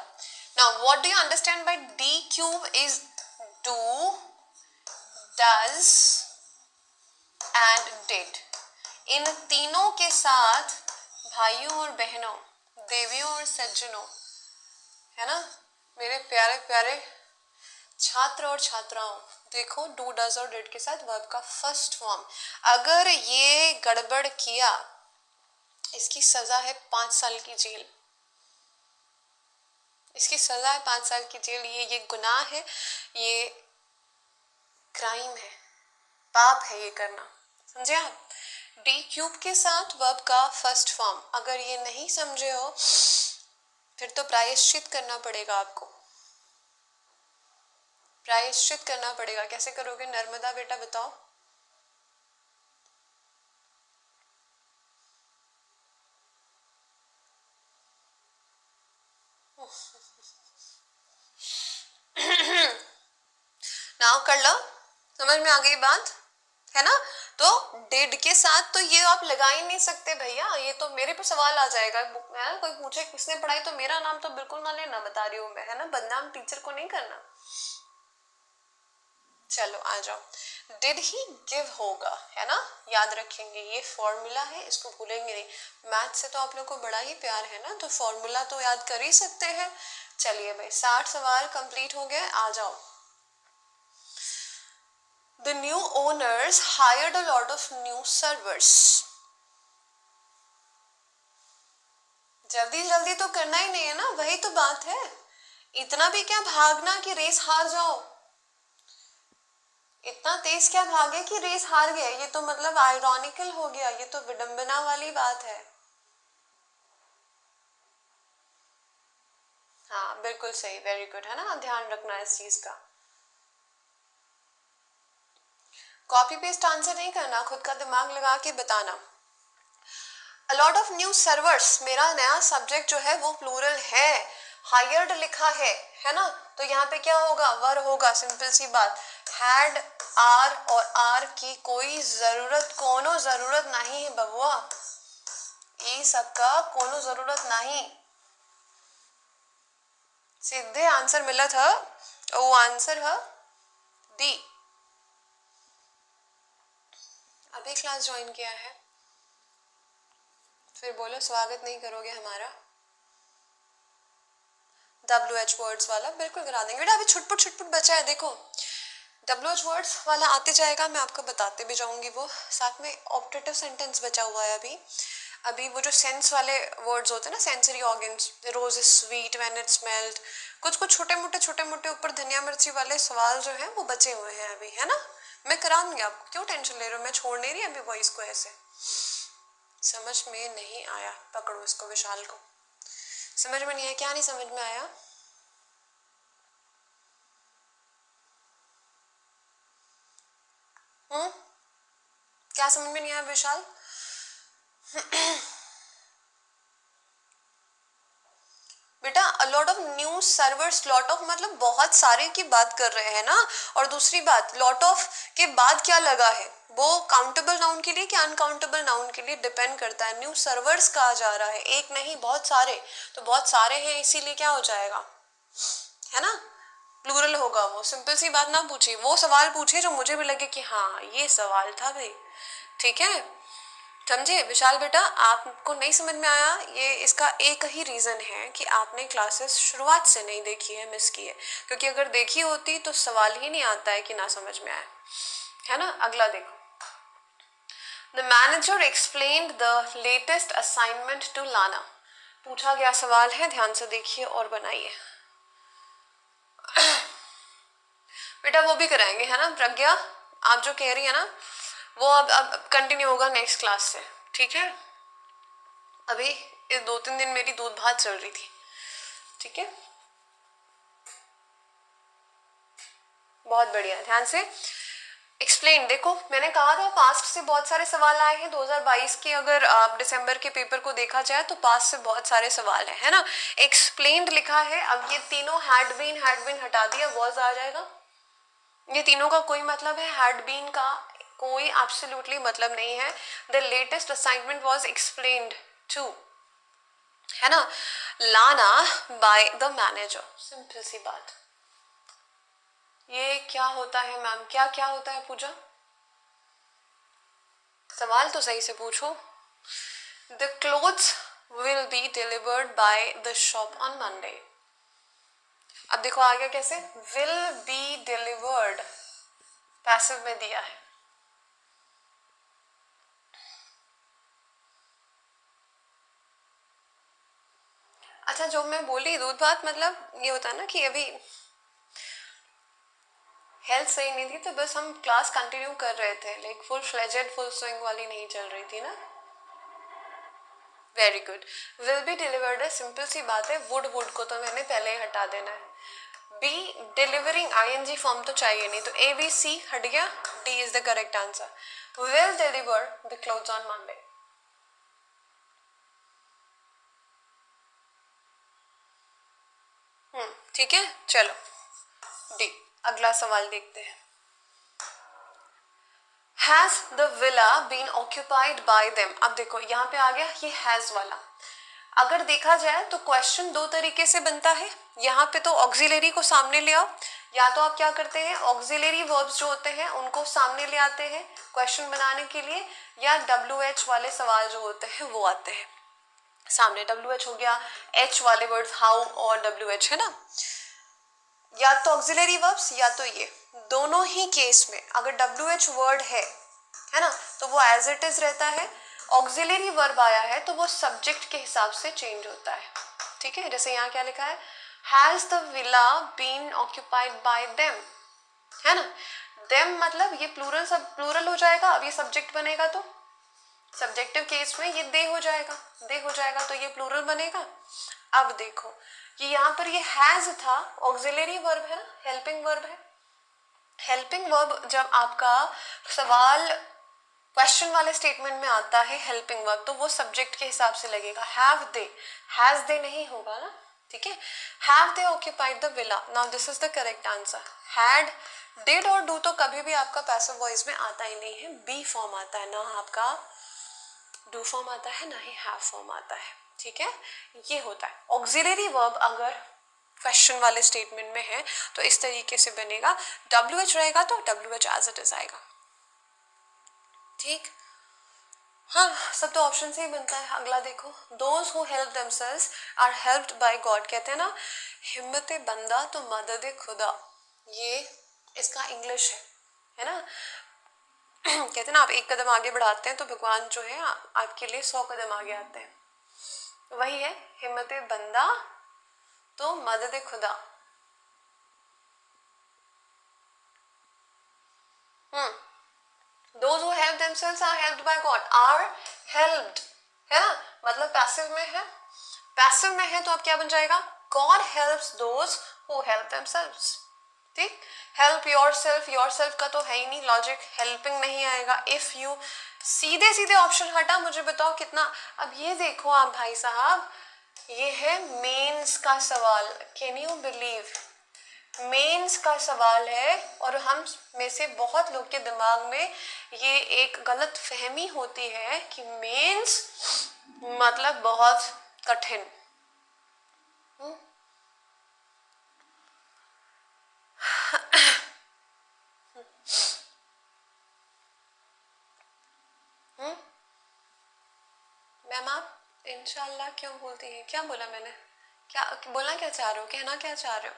Now what do you understand by D cube is do, does and did. इन तीनों के साथ भाइयों और बहनों, देवियों और सज्जनों, है ना, मेरे प्यारे प्यारे छात्र और छात्राओं, देखो डू डज और डिड के साथ वर्ब का फर्स्ट फॉर्म। अगर ये गड़बड़ किया इसकी सजा है 5 साल की जेल, इसकी सजा है 5 साल की जेल। ये गुनाह है, ये क्राइम है, पाप है ये करना, समझे आप। डी क्यूब के साथ वर्ब का फर्स्ट फॉर्म, अगर ये नहीं समझे हो फिर तो प्रायश्चित करना पड़ेगा आपको, प्रायश्चित करना पड़ेगा। कैसे करोगे नर्मदा बेटा बताओ। नाउ कर लो, समझ में आ गई बात, है ना। तो डिड के साथ तो ये आप लगा ही नहीं सकते भैया, ये तो मेरे पे सवाल आ जाएगा, है कोई पूछे किसने पढ़ाई तो मेरा नाम तो बिल्कुल ना लेना, बता रही हूँ मैं, है ना, बदनाम टीचर को नहीं करना। चलो आ जाओ, डिड ही गिव होगा, है ना, याद रखेंगे ये फॉर्मूला है, इसको भूलेंगे नहीं। मैथ से तो आप लोग को बड़ा ही प्यार है ना, तो फॉर्मूला तो याद कर ही सकते हैं। चलिए भाई 60 सवाल कंप्लीट हो गए, आ जाओ। The new owners hired a lot of new servers। जल्दी जल्दी तो करना ही नहीं है ना, वही तो बात है। इतना भी क्या भागना कि रेस हार जाओ, इतना तेज क्या भागे कि रेस हार गए, ये तो मतलब आयरॉनिकल हो गया, ये तो विडंबना वाली बात है। हाँ बिल्कुल सही, वेरी गुड, है ना, ध्यान रखना इस चीज का। कॉपी पेस्ट आंसर नहीं करना, खुद का दिमाग लगा के बताना। A lot of new servers, मेरा नया सब्जेक्ट जो है वो प्लूरल है, हायर्ड लिखा है ना, तो यहाँ पे क्या होगा, वर होगा, सिंपल सी बात। हैड, आर और आर की कोई जरूरत, कोनो जरूरत नहीं है बबुआ, ये सबका कोनो जरूरत नहीं। सीधे आंसर मिला था, वो आंसर है डी। अभी क्लास ज्वाइन किया है फिर बोलो स्वागत नहीं करोगे हमारा। WH वर्ड्स वाला बिल्कुल करा देंगे बेटा, अभी छुटपुट छुटपुट बचा है, देखो WH वर्ड्स वाला आते जाएगा, मैं आपको बताते भी जाऊंगी। वो साथ में ऑप्टेटिव सेंटेंस बचा हुआ है अभी। अभी वो जो सेंस वाले वर्ड्स होते हैं ना, sensory organs, rose is sweet when it smelled, कुछ कुछ छोटे मोटे ऊपर धनिया मिर्ची वाले सवाल जो है वो बचे हुए हैं अभी, है ना। मैं करा दूंगी आपको, क्यों टेंशन ले रहे हो, मैं छोड़ नहीं रही अभी वॉइस को ऐसे। समझ में नहीं आया, पकड़ो इसको, विशाल को। समझ में नहीं आया, क्या नहीं समझ में आया? क्या समझ में नहीं आया विशाल? बेटा lot of new servers, lot of मतलब बहुत सारे की बात कर रहे हैं ना। और दूसरी बात, लॉट ऑफ के बाद क्या लगा है, वो काउंटेबल नाउन के लिए क्या अनकाउंटेबल नाउन के लिए डिपेंड करता है। न्यू सर्वर्स कहा जा रहा है, एक नहीं बहुत सारे, तो बहुत सारे हैं इसीलिए क्या हो जाएगा, है ना, प्लूरल होगा वो। सिंपल सी बात ना पूछिए, वो सवाल पूछिए जो मुझे भी लगे कि हाँ ये सवाल था भाई, ठीक है, समझे। विशाल बेटा आपको नहीं समझ में आया, ये इसका एक ही रीज़न है कि आपने क्लासेस शुरुआत से नहीं देखी है, मिस की है। क्योंकि अगर देखी होती तो सवाल ही नहीं आता है कि ना समझ में आए, है ना। अगला देखो, the manager explained the latest assignment to Lana. पूछा गया सवाल है, ध्यान से देखिए और बनाइए। बेटा वो भी कराएंगे, है ना प्रज्ञा, आप जो कह रही है ना वो अब कंटिन्यू होगा नेक्स्ट क्लास से, ठीक है। अभी इस 2-3 दिन मेरी दूध भात चल रही थी, ठीक है, बहुत बढ़िया। ध्यान से एक्सप्लेन, देखो मैंने कहा था पास्ट से बहुत सारे सवाल आए हैं 2022 के, अगर आप दिसंबर के पेपर को देखा जाए तो पास्ट से बहुत सारे सवाल है ना। एक्सप्लेन्ड लिखा है, अब ये तीनों हैड बीन हटा दिया, वॉज आ जाएगा। ये तीनों का कोई मतलब है, हैड बीन का कोई एब्सोल्युटली मतलब नहीं है। The latest assignment was explained to, है ना, Lana by the manager, simple सी बात। ये क्या होता है मैम, क्या क्या होता है पूजा, सवाल तो सही से पूछो। The clothes will be delivered by the shop on Monday. अब देखो आ गया कैसे, विल बी डिलीवर्ड पैसिव में दिया है। अच्छा जो मैं बोली दूध भात, मतलब ये होता है ना कि अभी हेल्थ सही नहीं थी तो बस हम क्लास कंटिन्यू कर रहे थे, like full fledged full swing वाली नहीं चल रही थी ना। Very good, will be delivered है, सिंपल सी बात है, वुड को तो मैंने पहले ही हटा देना है। बी डिलीवरिंग आईएनजी फॉर्म तो चाहिए नहीं, तो ए बी सी हट गया, D is the correct answer. Will deliver the clothes on Monday. ठीक है, चलो डी, अगला सवाल देखते हैं। Has the villa been occupied by them. अब देखो यहाँ पे आ गया ये हैज वाला। अगर देखा जाए तो क्वेश्चन दो तरीके से बनता है, यहाँ पे तो ऑक्सिलरी को सामने ले आओ, या तो आप क्या करते हैं ऑक्सिलरी वर्ब्स जो होते हैं उनको सामने ले आते हैं क्वेश्चन बनाने के लिए, या WH वाले सवाल जो होते हैं वो आते हैं सामने। WH हो गया, H वाले वर्ड्स हाउ और WH, है ना। या तो ऑक्सिलरी वर्ब्स या तो ये, दोनों ही केस में अगर WH वर्ड है ना, तो वो एज इट इज रहता है। ऑक्सिलरी वर्ब आया है तो वो सब्जेक्ट के हिसाब से चेंज होता है, ठीक है। जैसे यहाँ क्या लिखा है, has the villa been occupied by them, है ना। देम मतलब ये प्लूरल, सब प्लूरल हो जाएगा, अब ये सब्जेक्ट बनेगा तो सब्जेक्टिव केस में ये दे हो जाएगा तो ये प्लूरल बनेगा। अब देखो कि यहाँ पर ये हैज था, ऑक्सिलरी वर्ब है ना, हेल्पिंग वर्ब है। हेल्पिंग वर्ब जब आपका सवाल क्वेश्चन वाले स्टेटमेंट में आता है हेल्पिंग वर्ब, तो वो सब्जेक्ट के हिसाब से लगेगा। हैव दे, हैज दे नहीं होगा ना, ठीक है। Have they occupied the villa, now this is the correct answer. Had, did और डू तो कभी भी आपका पैसिव वॉइस में आता ही नहीं है, बी फॉर्म आता है ना, आपका डू फॉर्म आता है ना ही हैव फॉर्म आता है, ठीक है। ये होता है ऑक्सिलरी वर्ब अगर क्वेश्चन वाले स्टेटमेंट में है तो इस तरीके से बनेगा। WH रहेगा तो WH एज इट इज आएगा, ठीक। हाँ सब तो ऑप्शन से ही बनता है। अगला देखो, those who help themselves are helped by God. कहते हैं ना हिम्मत बंदा तो मदद खुदा, ये इसका इंग्लिश है ना। कहते हैं ना आप एक कदम आगे बढ़ाते हैं तो भगवान जो है आपके लिए 100 कदम आगे आते हैं, वही है हिम्मत बंदा तो मदद खुदा। Those who help themselves are helped by God. Are helped, है ना, मतलब पैसिव में है. पैसिव में है तो अब क्या बन जाएगा? God helps those who help themselves. ठीक, हेल्प योर सेल्फ का तो है ही नहीं लॉजिक, हेल्पिंग नहीं आएगा. इफ यू सीधे सीधे ऑप्शन हटा, मुझे बताओ कितना. अब ये देखो आप भाई साहब, ये है मेंस का सवाल. कैन यू बिलीव, मेंस का सवाल है. और हम में से बहुत लोग के दिमाग में ये एक गलत फहमी होती है कि मेंस मतलब बहुत कठिन. मैम आप इंशाल्लाह क्यों बोलती हैं? क्या बोला मैंने? क्या बोलना क्या चाह रहे हो, कहना क्या चाह रहे हो?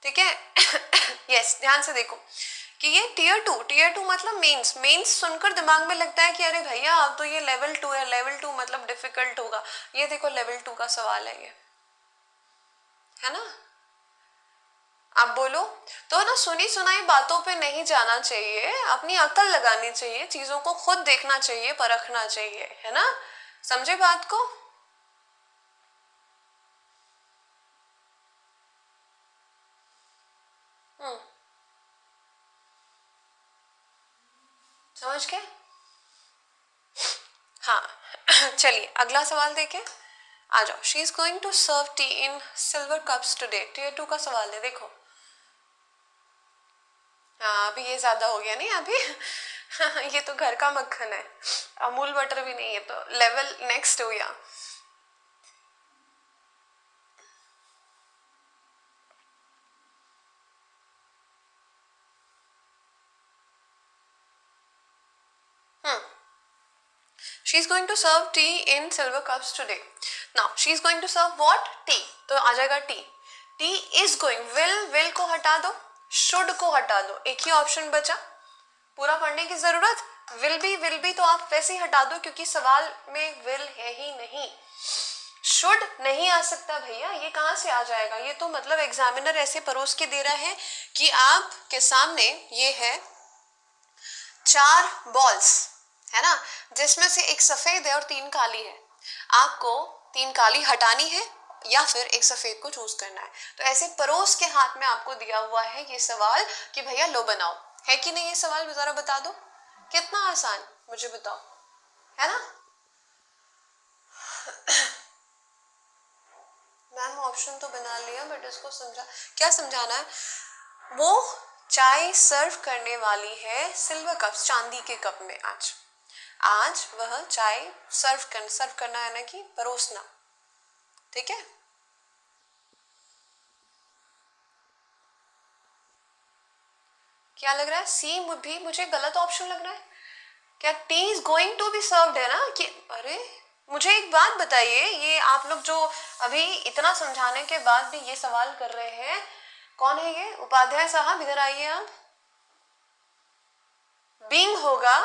ठीक है. यस, ध्यान से देखो कि ये टीयर टू मतलब मेंस सुनकर दिमाग में लगता है कि अरे भैया अब तो ये लेवल 2 है, लेवल 2 मतलब डिफिकल्ट होगा. ये देखो लेवल 2 का सवाल है ये, है ना. आप बोलो तो ना, सुनी सुनाई बातों पे नहीं जाना चाहिए, अपनी अकल लगानी चाहिए, चीजों को खुद देखना चाहिए, परखना चाहिए, है ना. समझे बात को? समझ गए? हाँ. चलिए अगला सवाल देखें. आ जाओ. She is going to serve tea in silver cups today. Tier 2 का सवाल है, देखो. हाँ अभी ये ज्यादा हो गया नहीं अभी. ये तो घर का मक्खन है, अमूल बटर भी नहीं है, तो लेवल नेक्स्ट हो गया. She is going to serve tea in silver cups today. Now she is going to serve what? Tea. तो आ जाएगा T. T is going, will को हटा दो, शुड को हटा दो, एक ही ऑप्शन बचा. पूरा पढ़ने की जरूरत. विल बी तो आप वैसे ही हटा दो क्योंकि सवाल में विल है ही नहीं. शुड नहीं आ सकता भैया, ये कहाँ से आ जाएगा? ये तो मतलब एग्जामिनर ऐसे परोस के दे रहा है कि आपके सामने ये है 4 बॉल्स, है ना, जिसमें से एक सफेद है और 3 काली है. आपको 3 काली हटानी है या फिर एक सफेद को चूज करना है. तो ऐसे परोस के हाथ में आपको दिया हुआ है ये सवाल कि भैया लो बनाओ. है कि नहीं ये सवाल? जरा बता दो कितना आसान, मुझे बताओ, है ना. मैम ऑप्शन तो बना लिया बट इसको समझा, क्या समझाना है? वो चाय सर्व करने वाली है सिल्वर कप्स, चांदी के कप में. आज वह चाय सर्व करना है ना कि परोसना. ठीक है. क्या लग रहा है? सी भी मुझे गलत ऑप्शन लग रहा है. क्या tea is going to be served है ना कि? अरे मुझे एक बात बताइए, ये आप लोग जो अभी इतना समझाने के बाद भी ये सवाल कर रहे हैं, कौन है ये? उपाध्याय साहब इधर आइए आप. बीइंग होगा,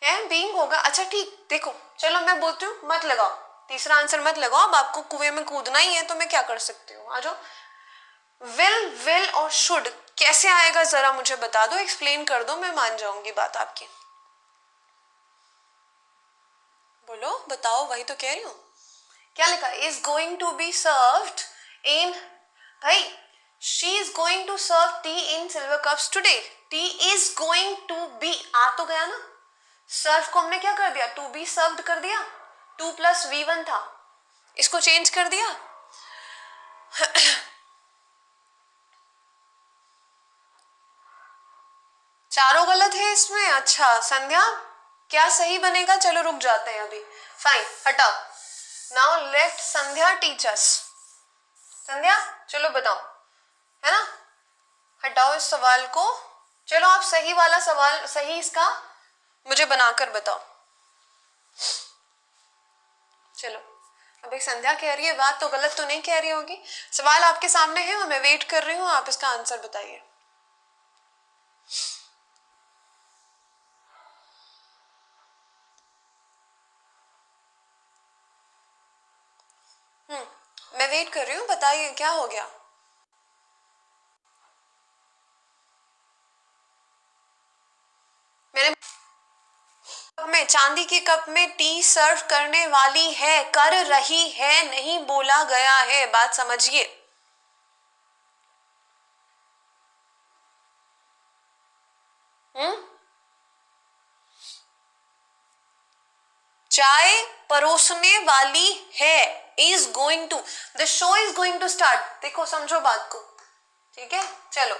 है बीइंग होगा. अच्छा ठीक, देखो चलो मैं बोलती हूँ, मत लगाओ तीसरा आंसर, मत लगाओ. अब आपको कुएं में कूदना ही है तो मैं क्या कर सकती हूँ. आ जाओ. विल और शुड कैसे आएगा जरा मुझे बता दो, एक्सप्लेन कर दो, मैं मान जाऊंगी बात आपकी. बोलो बताओ, वही तो कह रही हूँ. क्या लिखा? Is going to be served in, भाई she is going to serve tea in silver cups today. Tea is going to be आ तो गया ना. सर्व को हमने क्या कर दिया? टू बी सर्व्ड कर दिया. 2 + V1 था, इसको चेंज कर दिया. चारों गलत है इसमें. अच्छा संध्या क्या सही बनेगा? चलो रुक जाते हैं अभी. फाइन, हटाओ. नाउ लेट संध्या टीचर्स. संध्या चलो बताओ, है ना. हटाओ इस सवाल को. चलो आप सही वाला सवाल, सही इसका मुझे बनाकर बताओ. चलो अब एक संध्या कह रही है बात, तो गलत तो नहीं कह रही होगी. सवाल आपके सामने है और मैं वेट कर रही हूँ, आप इसका आंसर बताइए. मैं वेट कर रही हूँ, बताइए क्या हो गया. में, चांदी के कप में टी सर्व करने वाली है, कर रही है, नहीं बोला गया है। बात समझिए। चाय परोसने वाली है, is going to, the show is going to start. देखो समझो बात को, ठीक है। चलो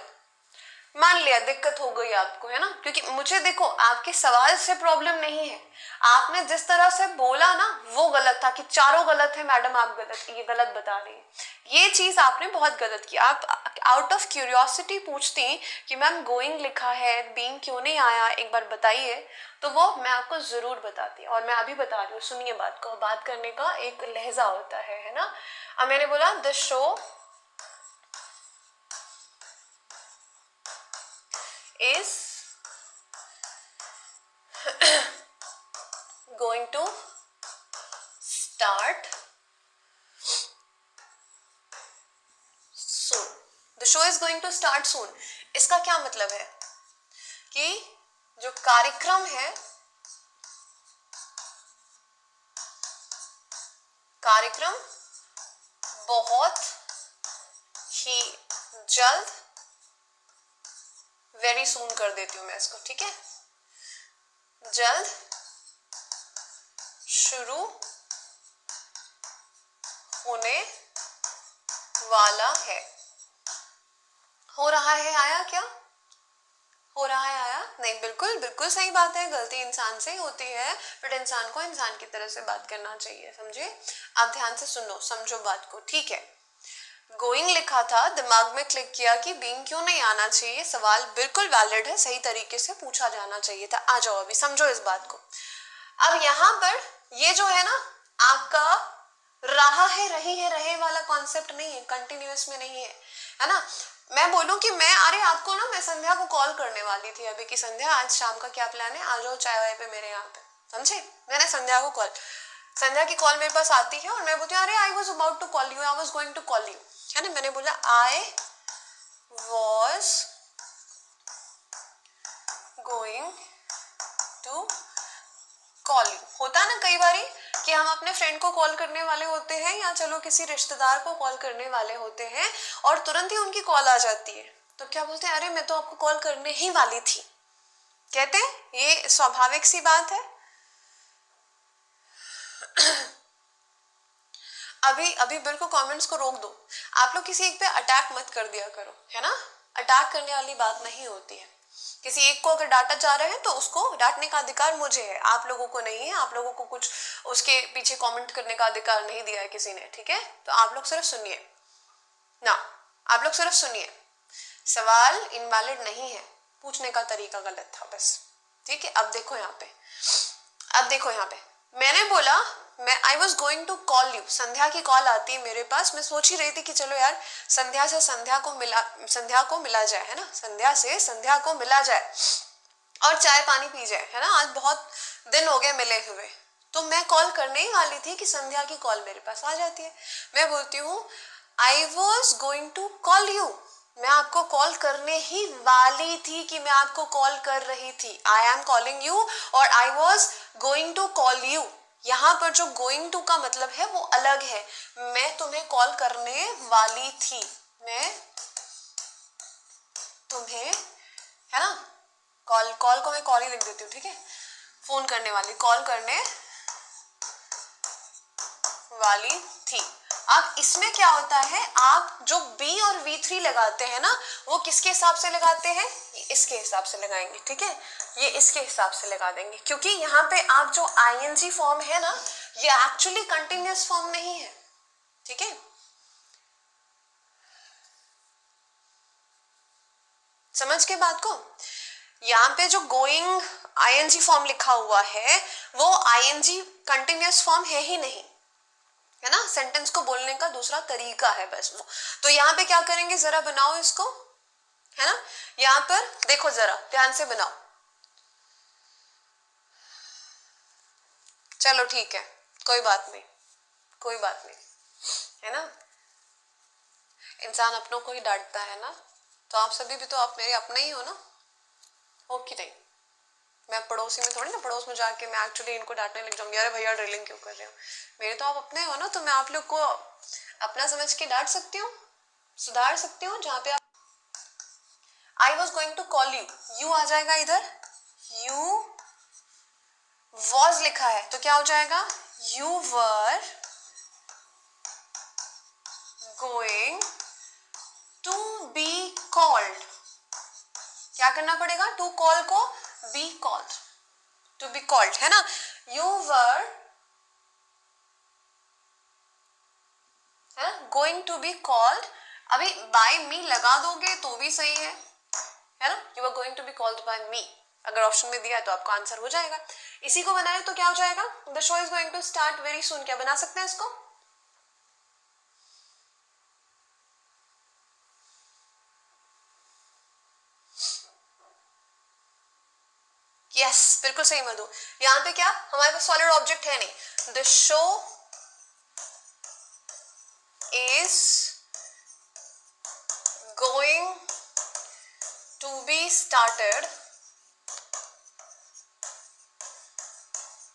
मान लिया दिक्कत हो गई आपको, है ना, क्योंकि मुझे देखो आपके सवाल से प्रॉब्लम नहीं है, आपने जिस तरह से बोला ना वो गलत था कि चारों गलत है मैडम, आप गलत, ये गलत बता रही है, ये चीज आपने बहुत गलत की। आप आउट ऑफ क्यूरियोसिटी पूछती कि मैम गोइंग लिखा है, बीइंग क्यों नहीं आया, एक बार बताइए, तो वो मैं आपको जरूर बताती। और मैं अभी बता रही हूँ, सुनिए बात को। बात करने का एक लहजा होता है ना। अब मैंने बोला the show is going to start soon. The show is going to start soon. इसका क्या मतलब है कि जो कार्यक्रम है, कार्यक्रम बहुत ही जल्द, वेरी सून कर देती हूं मैं इसको, ठीक है, जल्द शुरू होने वाला है। हो रहा है आया क्या? हो रहा है आया नहीं, बिल्कुल बिल्कुल सही बात है। गलती इंसान से ही होती है, बट इंसान को इंसान की तरह से बात करना चाहिए, समझे। आप ध्यान से सुनो, समझो बात को, ठीक है। गोइंग लिखा था, दिमाग में क्लिक किया कि बीइंग क्यों नहीं आना चाहिए। सवाल बिल्कुल वैलिड है, सही तरीके से पूछा जाना चाहिए था। आ जाओ अभी समझो इस बात को। अब यहाँ पर ये जो है ना आपका रहा है, रही है, रहे वाला कॉन्सेप्ट नहीं है, कंटिन्यूअस में नहीं है ना। मैं बोलूं कि मैं, अरे आपको ना, मैं संध्या को कॉल करने वाली थी अभी कि संध्या आज शाम का क्या प्लान है, आ जाओ चाय वाय पे मेरे यहाँ पे, समझे। मैंने संध्या को कॉल, संध्या की कॉल मेरे पास आती है और मैं बोलती हूँ अरे I was about to call you, I was going to call you, है ना। मैंने बोला I was going to call you. होता है ना कई बारी कि हम अपने फ्रेंड को कॉल करने वाले होते हैं या चलो किसी रिश्तेदार को कॉल करने वाले होते हैं और तुरंत ही उनकी कॉल आ जाती है, तो क्या बोलते हैं, अरे मैं तो आपको कॉल करने ही वाली थी। कहते हैं ये स्वाभाविक सी बात है। अभी अभी बिल्कुल कमेंट्स को रोक दो। आप लोग किसी एक पे अटैक मत कर दिया करो, है ना। अटैक करने वाली बात नहीं होती है। किसी एक को अगर डांटा जा रहा है तो उसको डांटने का अधिकार मुझे है, आप लोगों को नहीं है। आप लोगों को कुछ उसके पीछे कमेंट करने का अधिकार नहीं दिया है किसी ने, ठीक है। तो आप लोग सिर्फ सुनिए ना, आप लोग सिर्फ सुनिए। सवाल इनवैलिड नहीं है, पूछने का तरीका गलत था बस, ठीक है। अब देखो यहाँ पे, अब देखो यहाँ पे मैंने बोला मैं I was going to call you, Sandhya की कॉल आती है मेरे पास। मैं सोच ही रही थी कि चलो यार संध्या से संध्या को मिला जाए, है ना, संध्या से संध्या को मिला जाए और चाय पानी पी जाए, है ना। आज बहुत दिन हो गए मिले हुए, तो मैं कॉल करने ही वाली थी कि संध्या की कॉल मेरे पास आ जाती है। मैं बोलती हूँ I was going to call you, मैं आपको कॉल करने ही वाली थी कि मैं आपको कॉल कर रही थी। आई एम कॉलिंग यू और I was going to call you. यहाँ पर जो गोइंग टू का मतलब है वो अलग है। मैं तुम्हें कॉल करने वाली थी, मैं तुम्हें, है ना, कॉल, कॉल को मैं कॉल ही लिख देती हूँ, ठीक है। फोन करने वाली, कॉल करने वाली थी। अब इसमें क्या होता है, आप जो बी और V3 लगाते हैं ना, वो किसके हिसाब से लगाते हैं, इसके हिसाब से लगाएंगे, ठीक है। ये इसके हिसाब से लगा देंगे, क्योंकि यहाँ पे आप जो ING फॉर्म है ना, ये एक्चुअली कंटिन्यूअस फॉर्म नहीं है, ठीक है। समझ के बात को। यहाँ पे जो गोइंग ING फॉर्म लिखा हुआ है वो ING कंटिन्यूअस फॉर्म है ही नहीं, है ना। सेंटेंस को बोलने का दूसरा तरीका है बस वो। तो यहाँ पे क्या करेंगे, जरा बनाओ इसको, है ना। यहाँ पर देखो जरा ध्यान से बनाओ। चलो ठीक है, कोई बात नहीं, कोई बात नहीं, है ना। इंसान अपनों को ही डांटता है ना, तो आप सभी भी तो आप मेरे अपने ही हो ना, हो कि नहीं। मैं पड़ोसी में थोड़ी ना, पड़ोस में जाके मैं एक्चुअली इनको डांटने लग जाऊंगी, अरे भैया ड्रिलिंग क्यों कर रहे हो। मेरे तो आप अपने हो ना, तो मैं आप लोग को अपना समझ के डांट सकती हूँ, सुधार सकती हूँ। जहाँ पे आप I was going to call you, you आ जाएगा इधर, यू वॉज लिखा है तो क्या हो जाएगा, you were going to be called. क्या करना पड़ेगा, टू कॉल को be called, to be called है ना। You were going to be called, अभी बाय मी लगा दोगे तो भी सही है ना। You are going to be called by me, अगर ऑप्शन में दिया है तो आपका आंसर हो जाएगा। इसी को बनाए तो क्या हो जाएगा, the show is going to start very soon. क्या बना सकते हैं इसको, यस बिल्कुल सही मधु। यहाँ पे क्या हमारे पास सॉलिड ऑब्जेक्ट है नहीं, the show is going to be started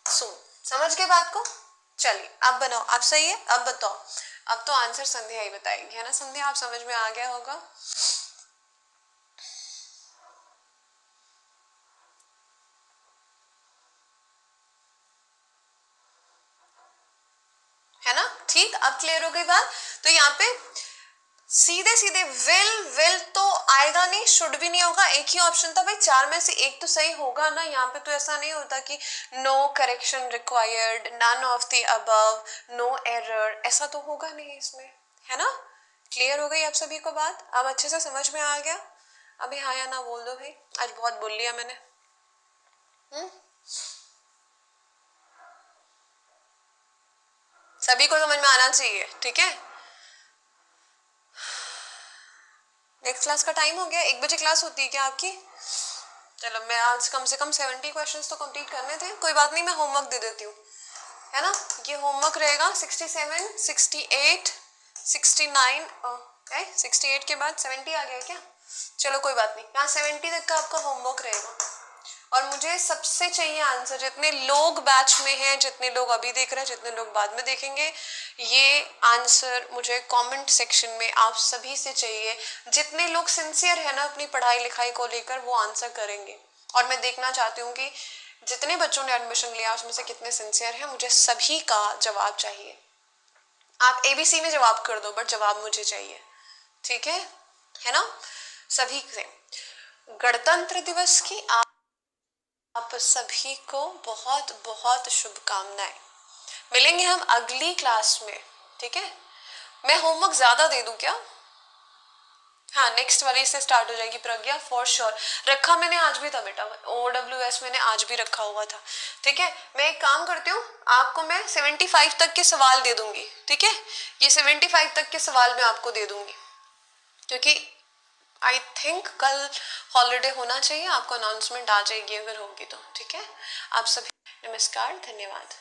soon. समझ गए बात को, चलिए अब बनाओ, आप सही है। अब बताओ, अब तो आंसर संध्या ही बताएगी है ना। संध्या आप समझ में आ गया होगा, है ना। ठीक, अब क्लियर हो गई बात। तो यहाँ पे सीधे सीधे विल तो आएगा नहीं, शुड भी नहीं होगा, एक ही ऑप्शन था भाई, चार में से एक तो सही होगा ना। यहाँ पे तो ऐसा नहीं होता कि no correction required, none of the above, no error, ऐसा तो होगा नहीं इसमें, है ना। क्लियर हो गई आप सभी को बात, अब अच्छे से समझ में आ गया। अभी हाँ या ना बोल दो भाई, आज बहुत बोल लिया मैंने। सभी को समझ में आना चाहिए, ठीक है। नेक्स्ट क्लास का टाइम हो गया, 1 बजे क्लास होती है क्या आपकी। चलो मैं आज कम से कम 70 क्वेश्चंस तो कंप्लीट करने थे, कोई बात नहीं, मैं होमवर्क दे देती हूँ, है ना। ये होमवर्क रहेगा 67, 68, 69, 68 के बाद 70 आ गया क्या। चलो कोई बात नहीं, यहाँ 70 तक का आपका होमवर्क रहेगा। और मुझे सबसे चाहिए आंसर, जितने लोग बैच में हैं, जितने लोग अभी देख रहे हैं, जितने लोग बाद में देखेंगे, ये आंसर मुझे कमेंट सेक्शन में आप सभी से चाहिए। जितने लोग सिंसियर है ना अपनी पढ़ाई लिखाई को लेकर, वो आंसर करेंगे। और मैं देखना चाहती हूँ कि जितने बच्चों ने एडमिशन लिया उसमें से कितने सिंसियर हैं। मुझे सभी का जवाब चाहिए। आप ABC में जवाब कर दो, बट जवाब मुझे चाहिए, ठीक है ना। सभी से गणतंत्र दिवस की आप सभी को बहुत बहुत शुभकामनाएं। मिलेंगे हम अगली क्लास में, ठीक है। मैं होमवर्क ज्यादा दे दूं क्या, हाँ नेक्स्ट वाली से स्टार्ट हो जाएगी प्रज्ञा, फॉर श्योर। रखा मैंने आज भी था बेटा, OWS मैंने आज भी रखा हुआ था, ठीक है। मैं एक काम करती हूँ, आपको मैं 75 तक के सवाल दे दूंगी, ठीक है। ये 75 तक के सवाल मैं आपको दे दूंगी, क्योंकि आई थिंक कल हॉलीडे होना चाहिए, आपको अनाउंसमेंट आ जाएगी अगर होगी तो, ठीक है। आप सभी नमस्कार, धन्यवाद।